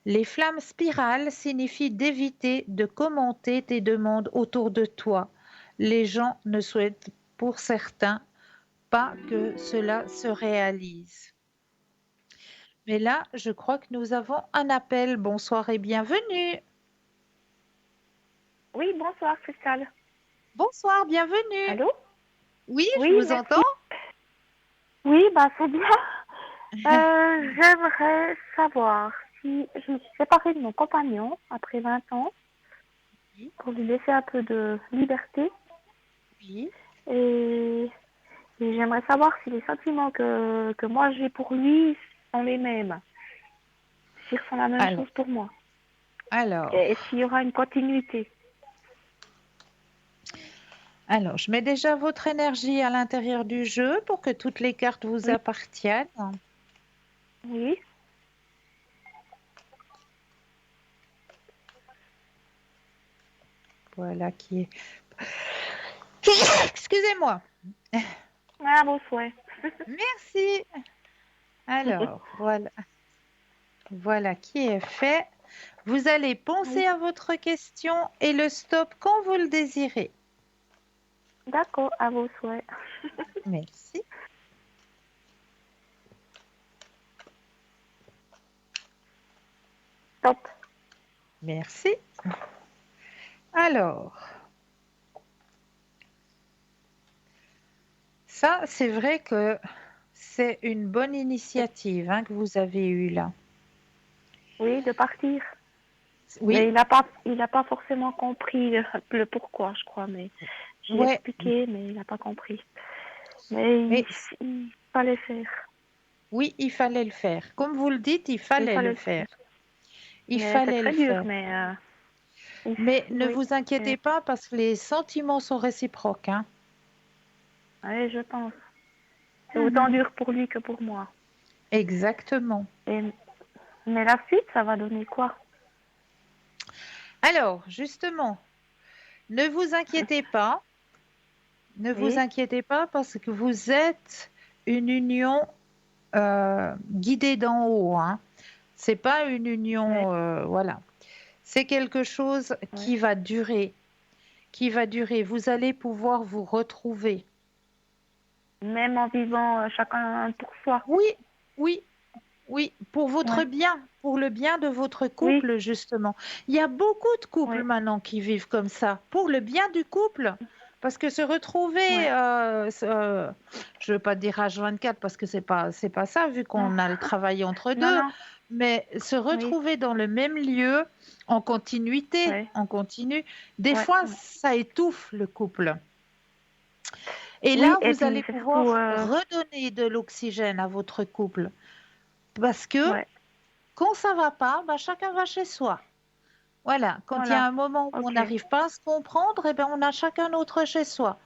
Les flammes spirales signifient d'éviter de commenter tes demandes autour de toi. Les gens ne souhaitent pour certains pas que cela se réalise. Mais là, je crois que nous avons un appel. Bonsoir et bienvenue. Oui, bonsoir, Cristal. Bonsoir, bienvenue. Allô? Oui, Oui, je vous merci. entends. Oui, c'est bien. J'aimerais savoir si je me suis séparée de mon compagnon après 20 ans Oui. pour lui laisser un peu de liberté. Oui. Et j'aimerais savoir si les sentiments que moi j'ai pour lui sont les mêmes. S'ils sont la même chose pour moi. Alors, Et s'il y aura une continuité. alors, je mets déjà votre énergie à l'intérieur du jeu pour que toutes les cartes vous Oui. appartiennent. Oui. Voilà qui est. Excusez-moi. Ah, vos souhaits. Merci. Alors, voilà. Voilà qui est fait. Vous allez penser Oui. à votre question et le stop quand vous le désirez. D'accord, à vos souhaits. Merci. Top. Merci. Alors, ça, c'est vrai que c'est une bonne initiative que vous avez eue là. Oui, de partir. Oui. Mais il n'a pas forcément compris le pourquoi, je crois. Mais j'ai expliqué, mais il n'a pas compris. Mais il fallait faire. Oui, il fallait le faire. Comme vous le dites, il fallait le faire. Il fallait le faire. Mais ne vous inquiétez pas parce que les sentiments sont réciproques. Oui, je pense. C'est autant dur pour lui que pour moi. Exactement. Mais la suite, ça va donner quoi? Alors, justement, ne vous inquiétez pas. Ne vous inquiétez pas parce que vous êtes une union guidée d'en haut. C'est pas une union, voilà. C'est quelque chose qui va durer. Qui va durer. Vous allez pouvoir vous retrouver. Même en vivant chacun pour soi. Oui, oui, oui, pour votre bien, pour le bien de votre couple, justement. Il y a beaucoup de couples maintenant qui vivent comme ça, pour le bien du couple. Parce que se retrouver, je ne veux pas dire H24 parce que c'est pas ça, vu qu'on a le travail entre deux, mais se retrouver dans le même lieu, en continuité, en continu, des fois, ça étouffe le couple. Et là, vous allez pouvoir redonner de l'oxygène à votre couple. Parce que quand ça va pas, chacun va chez soi. Voilà, quand il y a un moment où on n'arrive pas à se comprendre, on a chacun notre chez soi.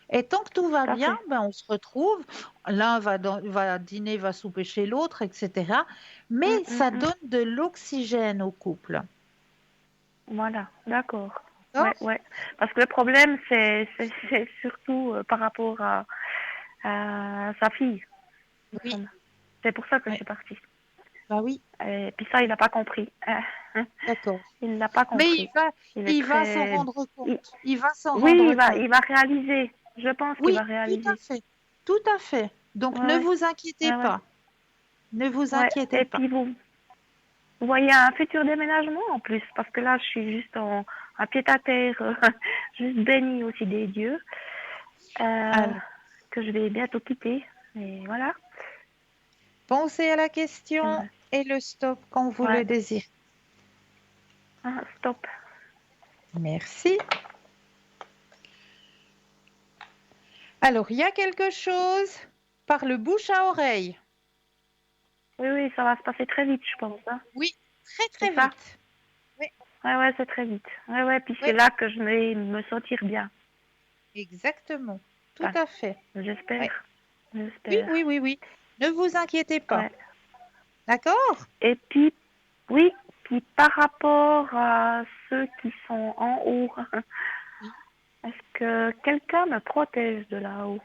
Et tant que tout va bien, on se retrouve. L'un va dîner, va souper chez l'autre, etc. Mais ça donne de l'oxygène au couple. Voilà, d'accord. Ouais. Parce que le problème, c'est surtout par rapport à sa fille. Oui. C'est pour ça que je suis partie. Bah oui. Et puis ça, il n'a pas compris. D'accord. Il n'a pas compris. Mais il va s'en rendre compte. Il va s'en rendre compte. Il va réaliser. Je pense qu'il va réaliser. Tout à fait. Tout à fait. Donc ne vous inquiétez pas. Ne vous inquiétez pas. Et puis vous voyez un futur déménagement en plus, parce que là, je suis juste en pied-à-terre, juste bénie aussi des dieux, Alors, que je vais bientôt quitter. Et voilà. pensez à la question Ouais. et le stop quand vous Ouais. le désirez. Ah, stop. Merci. Alors, il y a quelque chose par le bouche à oreille. Oui, ça va se passer très vite, je pense. Hein. Oui, très C'est très ça? vite. Oui, Ouais, c'est très vite. Ouais, puis oui, c'est là que je vais me sentir bien. exactement. Tout Enfin, à fait. j'espère. Oui, J'espère. oui, oui, oui. Ne vous inquiétez pas. Ouais. D'accord? Et puis, oui, puis par rapport à ceux qui sont en haut, Oui. est-ce que quelqu'un me protège de là-haut?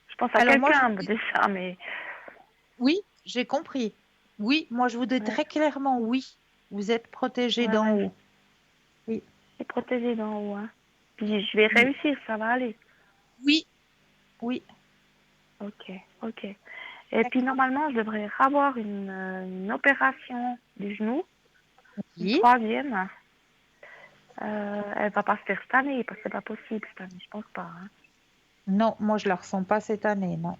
Je pense à Alors, moi, je quelqu'un vous dis, déjà, mais oui, j'ai compris. Oui, moi, je vous dis ouais, très clairement oui. Vous êtes protégé d'en ouais, haut. Oui, je suis protégée d'en haut. Hein. Puis je vais oui, réussir, ça va aller. oui, oui. Ok, ok. Et puis D'accord. normalement, je devrais avoir une opération du genou, une Oui. troisième. Elle va pas se faire cette année, parce que c'est pas possible cette année, je pense pas. Hein. Non, moi, je la ressens pas cette année, non.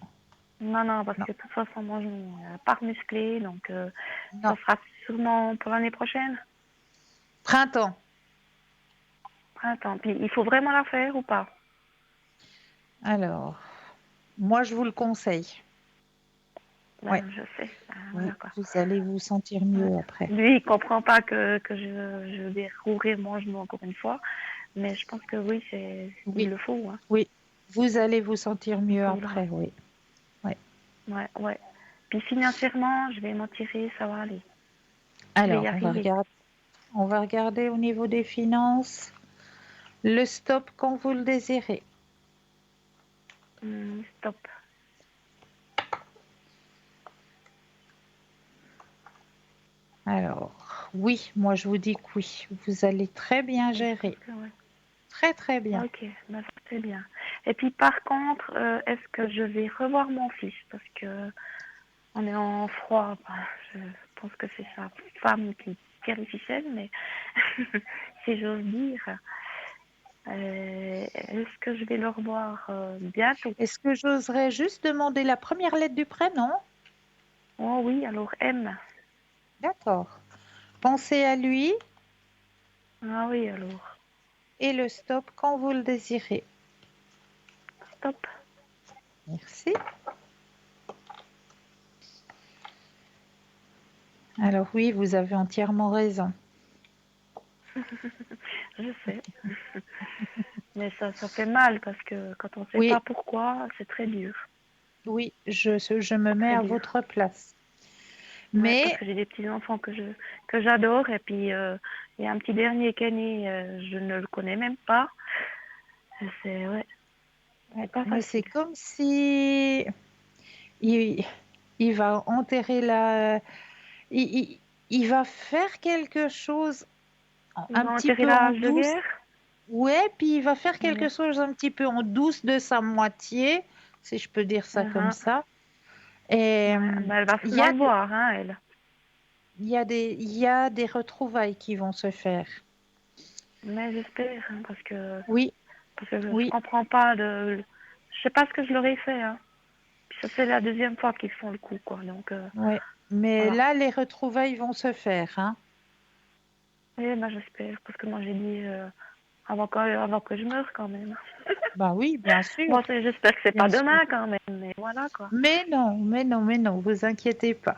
Non, parce Non, que de toute façon, moi, je ne pas musclé, donc non. ça sera sûrement pour l'année prochaine, Printemps. printemps. Puis il faut vraiment la faire ou pas? Alors, moi, je vous le conseille. Ouais. Ben, je sais. Ben, Vous, voilà quoi. vous allez vous sentir Ouais. mieux après. Lui, il comprend pas que je vais rouvrir mon genou encore une fois, mais je pense que oui, il Oui, le faut. Hein. oui. Vous allez vous sentir Il mieux faudra. après, oui. Ouais. Ouais. Puis financièrement, je vais m'en tirer, ça va aller. Je vais y Alors, arriver. on va regarder au niveau des finances le stop quand vous le désirez. Stop. Alors, oui, moi je vous dis que oui, vous allez très bien Oui, je pense gérer. que ouais. Très, très bien. Ok, ben, c'est bien. Et puis par contre, est-ce que je vais revoir mon fils? Parce que on est en froid. Ben, je pense que c'est sa femme qui tire les ficelles, mais si j'ose dire. Est-ce que je vais le revoir bientôt? Est-ce que j'oserais juste demander la première lettre du prénom? Oh oui, alors M. D'accord. Pensez à lui Ah oui, alors. et le stop quand vous le désirez. Stop. Merci. Alors oui, vous avez entièrement raison. Je sais. Mais ça fait mal parce que quand on ne sait pas Oui, pourquoi, c'est très dur. oui, je me mets Très à dur. votre place. Ouais, parce Mais que j'ai des petits-enfants que j'adore. Et puis, il y a un petit dernier qui est né, je ne le connais même pas. Ouais, c'est pas mais c'est facile. comme si il, il va enterrer la... Il, il- il va faire quelque chose Il un va petit enterrer peu en la hache de douce. guerre. Ouais, puis il va faire quelque Ouais. chose un petit peu en douce de sa moitié, si je peux dire ça comme Uh-huh. ça. Et Ouais. Ben, elle va il y sûrement a, le voir, hein, elle. il y a des retrouvailles qui vont se faire. Mais j'espère, hein, Oui, parce que je oui, comprends pas je sais pas ce que je leur ai fait, hein. Puis ça c'est la deuxième fois qu'ils font le coup, quoi. Donc oui. Mais voilà. là, les retrouvailles vont se faire, hein. Et ben j'espère, parce que moi j'ai dit avant que je meure quand même. Bah oui, bien sûr, Bon, j'espère que c'est bien pas sûr. demain quand même, mais voilà quoi. Mais non, vous inquiétez pas.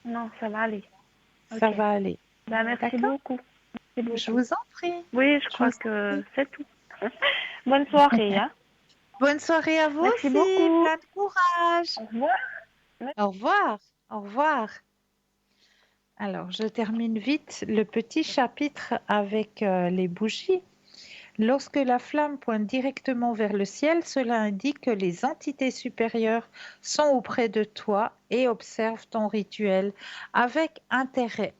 Non, ça va aller. Ça Ok. va aller. Ben merci D'accord? beaucoup. Merci Je beaucoup. vous en prie. Oui, je Je vous crois en que prie. c'est tout. Bonne soirée, hein. Bonne soirée à vous Merci aussi. beaucoup. Plein de courage. Au revoir. Au revoir. Au revoir. Alors, je termine vite le petit chapitre avec les bougies. Lorsque la flamme pointe directement vers le ciel, cela indique que les entités supérieures sont auprès de toi et observent ton rituel avec intérêt.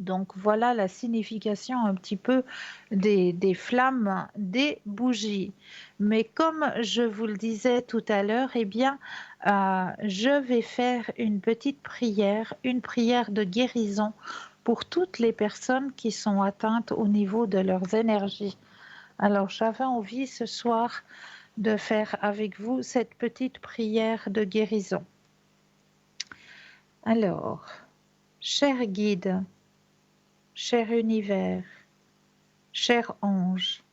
Donc voilà la signification un petit peu des flammes des bougies. Mais comme je vous le disais tout à l'heure, eh bien, je vais faire une petite prière, une prière de guérison pour toutes les personnes qui sont atteintes au niveau de leurs énergies. Alors j'avais envie ce soir de faire avec vous cette petite prière de guérison. Alors, cher guide, cher univers, cher ange,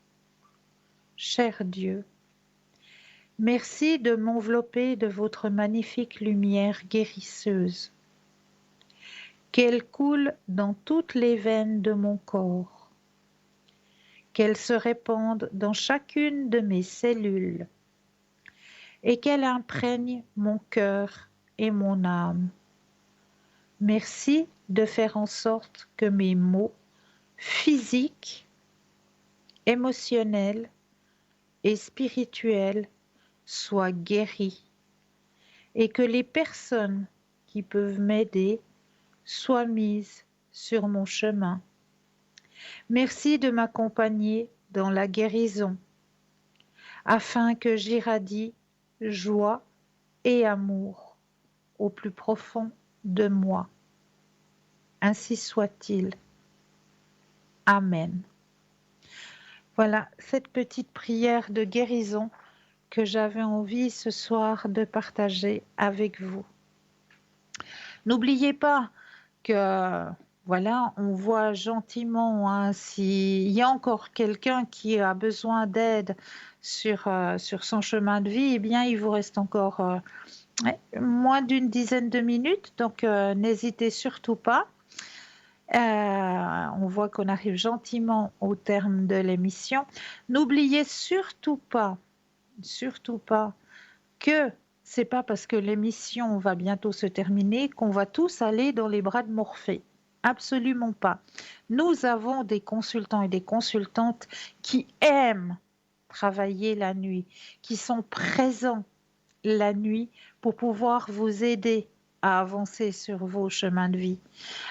cher Dieu, merci de m'envelopper de votre magnifique lumière guérisseuse, qu'elle coule dans toutes les veines de mon corps, qu'elle se répande dans chacune de mes cellules et qu'elle imprègne mon cœur et mon âme. Merci de faire en sorte que mes maux physiques, émotionnels et spirituels soient guéris et que les personnes qui peuvent m'aider soient mises sur mon chemin. Merci de m'accompagner dans la guérison afin que j'irradie joie et amour au plus profond de moi. Ainsi soit-il. Amen. Voilà cette petite prière de guérison que j'avais envie ce soir de partager avec vous. N'oubliez pas que, voilà, on voit gentiment hein, s'il y a encore quelqu'un qui a besoin d'aide sur son chemin de vie, eh bien, il vous reste encore moins d'une dizaine de minutes, donc n'hésitez surtout pas. On voit qu'on arrive gentiment au terme de l'émission. N'oubliez surtout pas que c'est pas parce que l'émission va bientôt se terminer qu'on va tous aller dans les bras de Morphée. Absolument pas. Nous avons des consultants et des consultantes qui aiment travailler la nuit, qui sont présents la nuit pour pouvoir vous aider à avancer sur vos chemins de vie.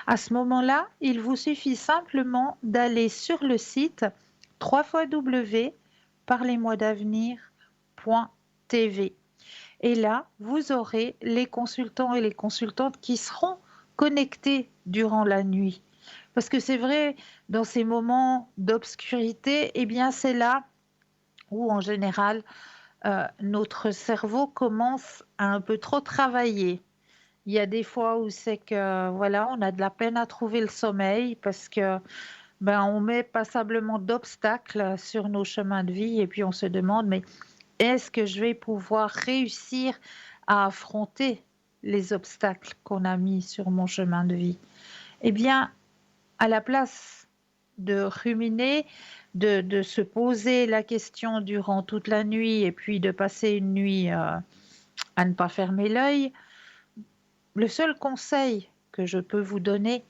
À ce moment-là, il vous suffit simplement d'aller sur le site www.parlez-moi-d'avenir.tv. Et là, vous aurez les consultants et les consultantes qui seront connectés durant la nuit. Parce que c'est vrai, dans ces moments d'obscurité, eh bien c'est là où en général notre cerveau commence à un peu trop travailler. Il y a des fois où c'est que voilà, on a de la peine à trouver le sommeil parce que on met passablement d'obstacles sur nos chemins de vie et puis on se demande mais est-ce que je vais pouvoir réussir à affronter les obstacles qu'on a mis sur mon chemin de vie? Eh bien, à la place de ruminer, de se poser la question durant toute la nuit et puis de passer une nuit à ne pas fermer l'œil, le seul conseil que je peux vous donner,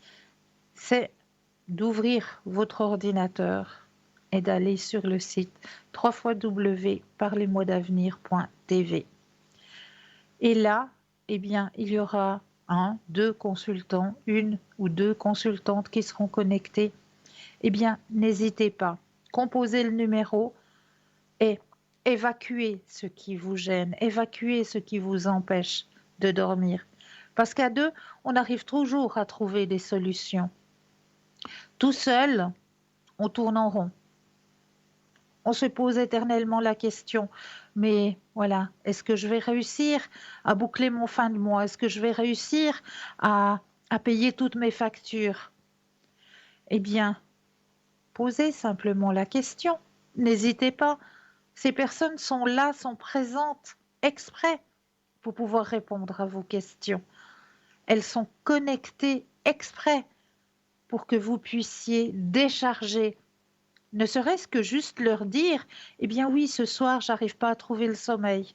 c'est d'ouvrir votre ordinateur et d'aller sur le site www.parlez-moi-d'avenir.tv. Et là, eh bien, il y aura deux consultants, une ou deux consultantes qui seront connectés. Eh bien, n'hésitez pas, composez le numéro et évacuez ce qui vous gêne, évacuez ce qui vous empêche de dormir. Parce qu'à deux, on arrive toujours à trouver des solutions. Tout seul, on tourne en rond. On se pose éternellement la question, mais voilà, est-ce que je vais réussir à boucler mon fin de mois? Est-ce que je vais réussir à payer toutes mes factures? Eh bien, posez simplement la question. N'hésitez pas. Ces personnes sont là, sont présentes exprès pour pouvoir répondre à vos questions. Elles sont connectées exprès pour que vous puissiez décharger, ne serait-ce que juste leur dire, eh bien oui, ce soir, j'arrive pas à trouver le sommeil,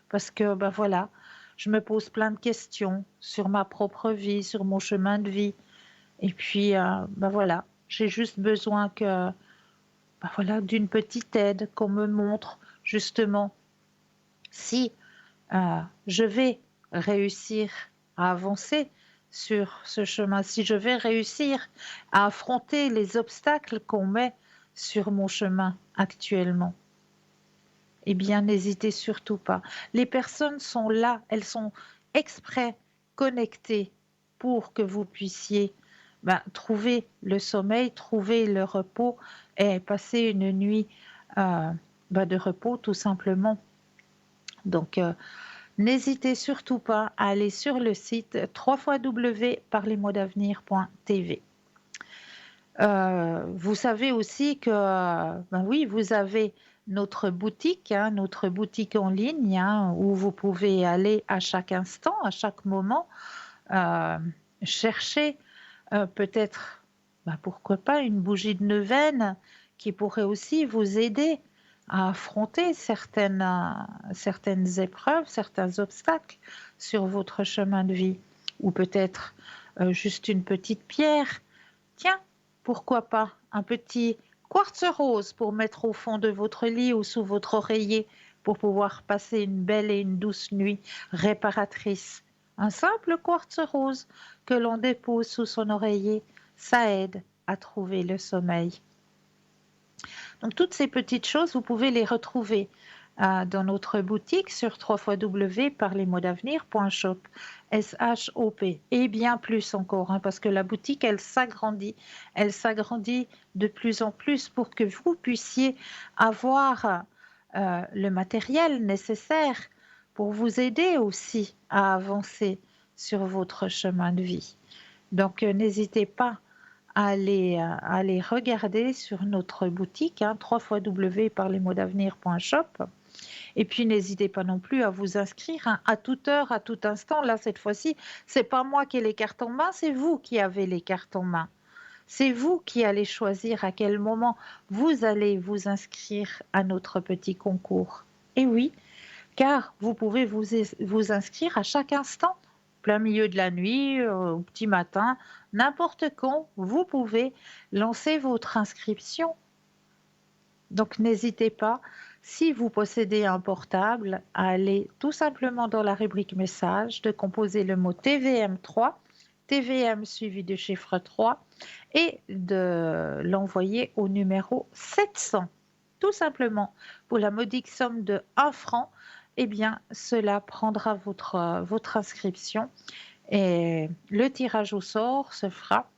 parce que, voilà, je me pose plein de questions sur ma propre vie, sur mon chemin de vie, et puis, voilà, j'ai juste besoin que, voilà, d'une petite aide, qu'on me montre, justement, si je vais réussir à avancer sur ce chemin, si je vais réussir à affronter les obstacles qu'on met sur mon chemin actuellement. Eh bien, n'hésitez surtout pas. Les personnes sont là, elles sont exprès connectées pour que vous puissiez trouver le sommeil, trouver le repos et passer une nuit de repos tout simplement. Donc, n'hésitez surtout pas à aller sur le site www.parlesmotsavenir.tv. Vous savez aussi que, oui, vous avez notre boutique en ligne, où vous pouvez aller à chaque instant, à chaque moment, chercher peut-être, pourquoi pas, une bougie de neuvaine qui pourrait aussi vous aider à affronter certaines épreuves, certains obstacles sur votre chemin de vie, ou peut-être juste une petite pierre. Tiens, pourquoi pas un petit quartz rose pour mettre au fond de votre lit ou sous votre oreiller pour pouvoir passer une belle et une douce nuit réparatrice. Un simple quartz rose que l'on dépose sous son oreiller, ça aide à trouver le sommeil. Donc toutes ces petites choses, vous pouvez les retrouver dans notre boutique sur www.parlesmotsavenir.shop, S-H-O-P, et bien plus encore, parce que la boutique, elle s'agrandit de plus en plus pour que vous puissiez avoir le matériel nécessaire pour vous aider aussi à avancer sur votre chemin de vie. Donc n'hésitez pas à aller regarder sur notre boutique, www.parlesmotsavenir.shop. Et puis n'hésitez pas non plus à vous inscrire à toute heure, à tout instant. Là, cette fois-ci, c'est pas moi qui ai les cartes en main, c'est vous qui avez les cartes en main. C'est vous qui allez choisir à quel moment vous allez vous inscrire à notre petit concours. Et oui, car vous pouvez vous inscrire à chaque instant, plein milieu de la nuit, au petit matin, n'importe quand, vous pouvez lancer votre inscription. Donc n'hésitez pas, si vous possédez un portable, à aller tout simplement dans la rubrique message, de composer le mot TVM3, TVM suivi du chiffre 3, et de l'envoyer au numéro 700. Tout simplement, pour la modique somme de 1 franc, eh bien, cela prendra votre inscription et le tirage au sort se fera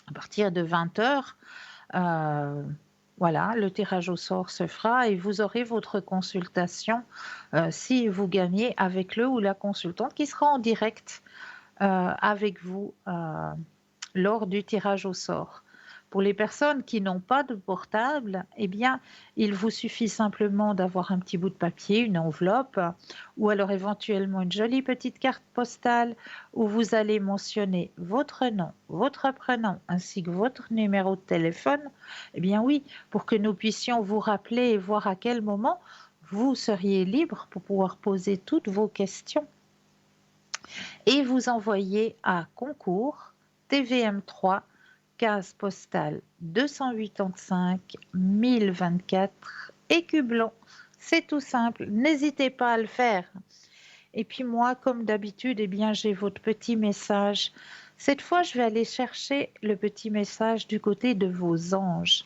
à partir de 20h. Voilà, le tirage au sort se fera et vous aurez votre consultation si vous gagnez avec le ou la consultante qui sera en direct avec vous lors du tirage au sort. Pour les personnes qui n'ont pas de portable, eh bien, il vous suffit simplement d'avoir un petit bout de papier, une enveloppe, ou alors éventuellement une jolie petite carte postale où vous allez mentionner votre nom, votre prénom, ainsi que votre numéro de téléphone. Eh bien oui, pour que nous puissions vous rappeler et voir à quel moment vous seriez libre pour pouvoir poser toutes vos questions. Et vous envoyez à concours TVM3, case postale 285 1024, Écublens. C'est tout simple, n'hésitez pas à le faire. Et puis moi, comme d'habitude, eh bien, j'ai votre petit message. Cette fois, je vais aller chercher le petit message du côté de vos anges.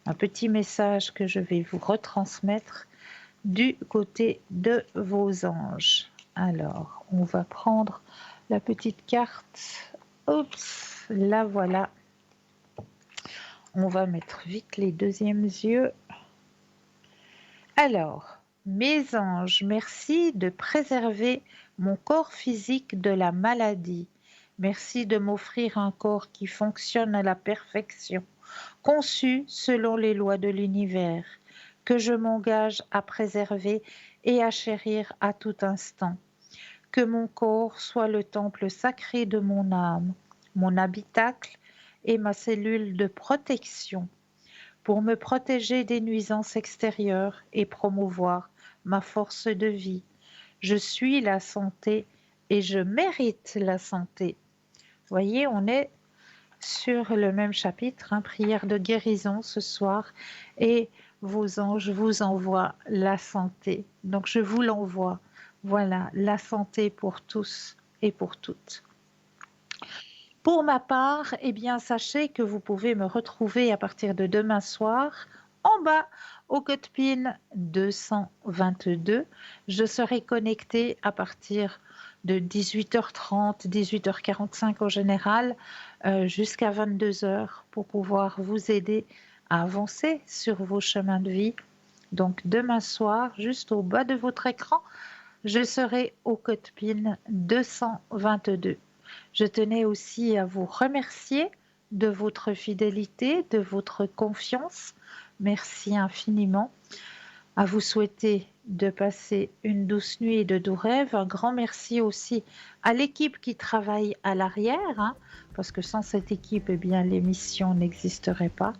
Un petit message que je vais vous retransmettre du côté de vos anges. Alors, on va prendre la petite carte. Oups, la voilà. On va mettre vite les deuxièmes yeux. Alors, mes anges, merci de préserver mon corps physique de la maladie. Merci de m'offrir un corps qui fonctionne à la perfection, conçu selon les lois de l'univers, que je m'engage à préserver et à chérir à tout instant. Que mon corps soit le temple sacré de mon âme, mon habitacle et ma cellule de protection, pour me protéger des nuisances extérieures et promouvoir ma force de vie. Je suis la santé et je mérite la santé. Voyez, on est sur le même chapitre, prière de guérison ce soir, et vos anges vous envoient la santé. Donc je vous l'envoie. Voilà, la santé pour tous et pour toutes. Pour ma part, eh bien, sachez que vous pouvez me retrouver à partir de demain soir en bas au code PIN 222. Je serai connectée à partir de 18h30, 18h45 en général, jusqu'à 22h pour pouvoir vous aider à avancer sur vos chemins de vie. Donc demain soir, juste au bas de votre écran, je serai au code PIN 222. Je tenais aussi à vous remercier de votre fidélité, de votre confiance. Merci infiniment. À vous souhaiter de passer une douce nuit et de doux rêves. Un grand merci aussi à l'équipe qui travaille à l'arrière, parce que sans cette équipe, eh bien, l'émission n'existerait pas.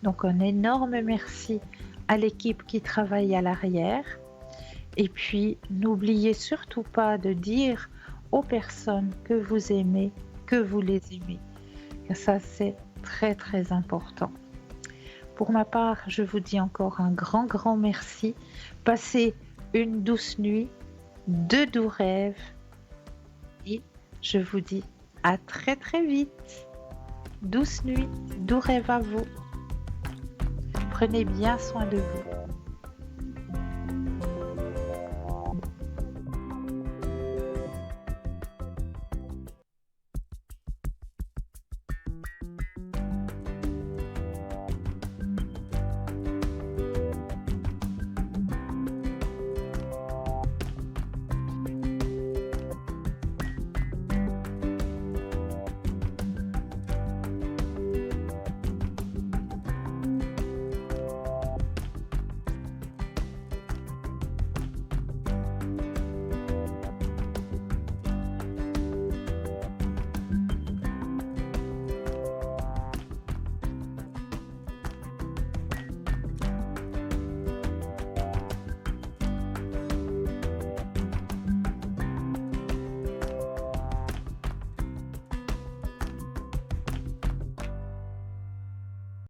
Donc un énorme merci à l'équipe qui travaille à l'arrière. Et puis, n'oubliez surtout pas de dire aux personnes que vous aimez, que vous les aimez. Et ça, c'est très, très important. Pour ma part, je vous dis encore un grand, grand merci. Passez une douce nuit, de doux rêves. Et je vous dis à très, très vite. Douce nuit, doux rêves à vous. Prenez bien soin de vous.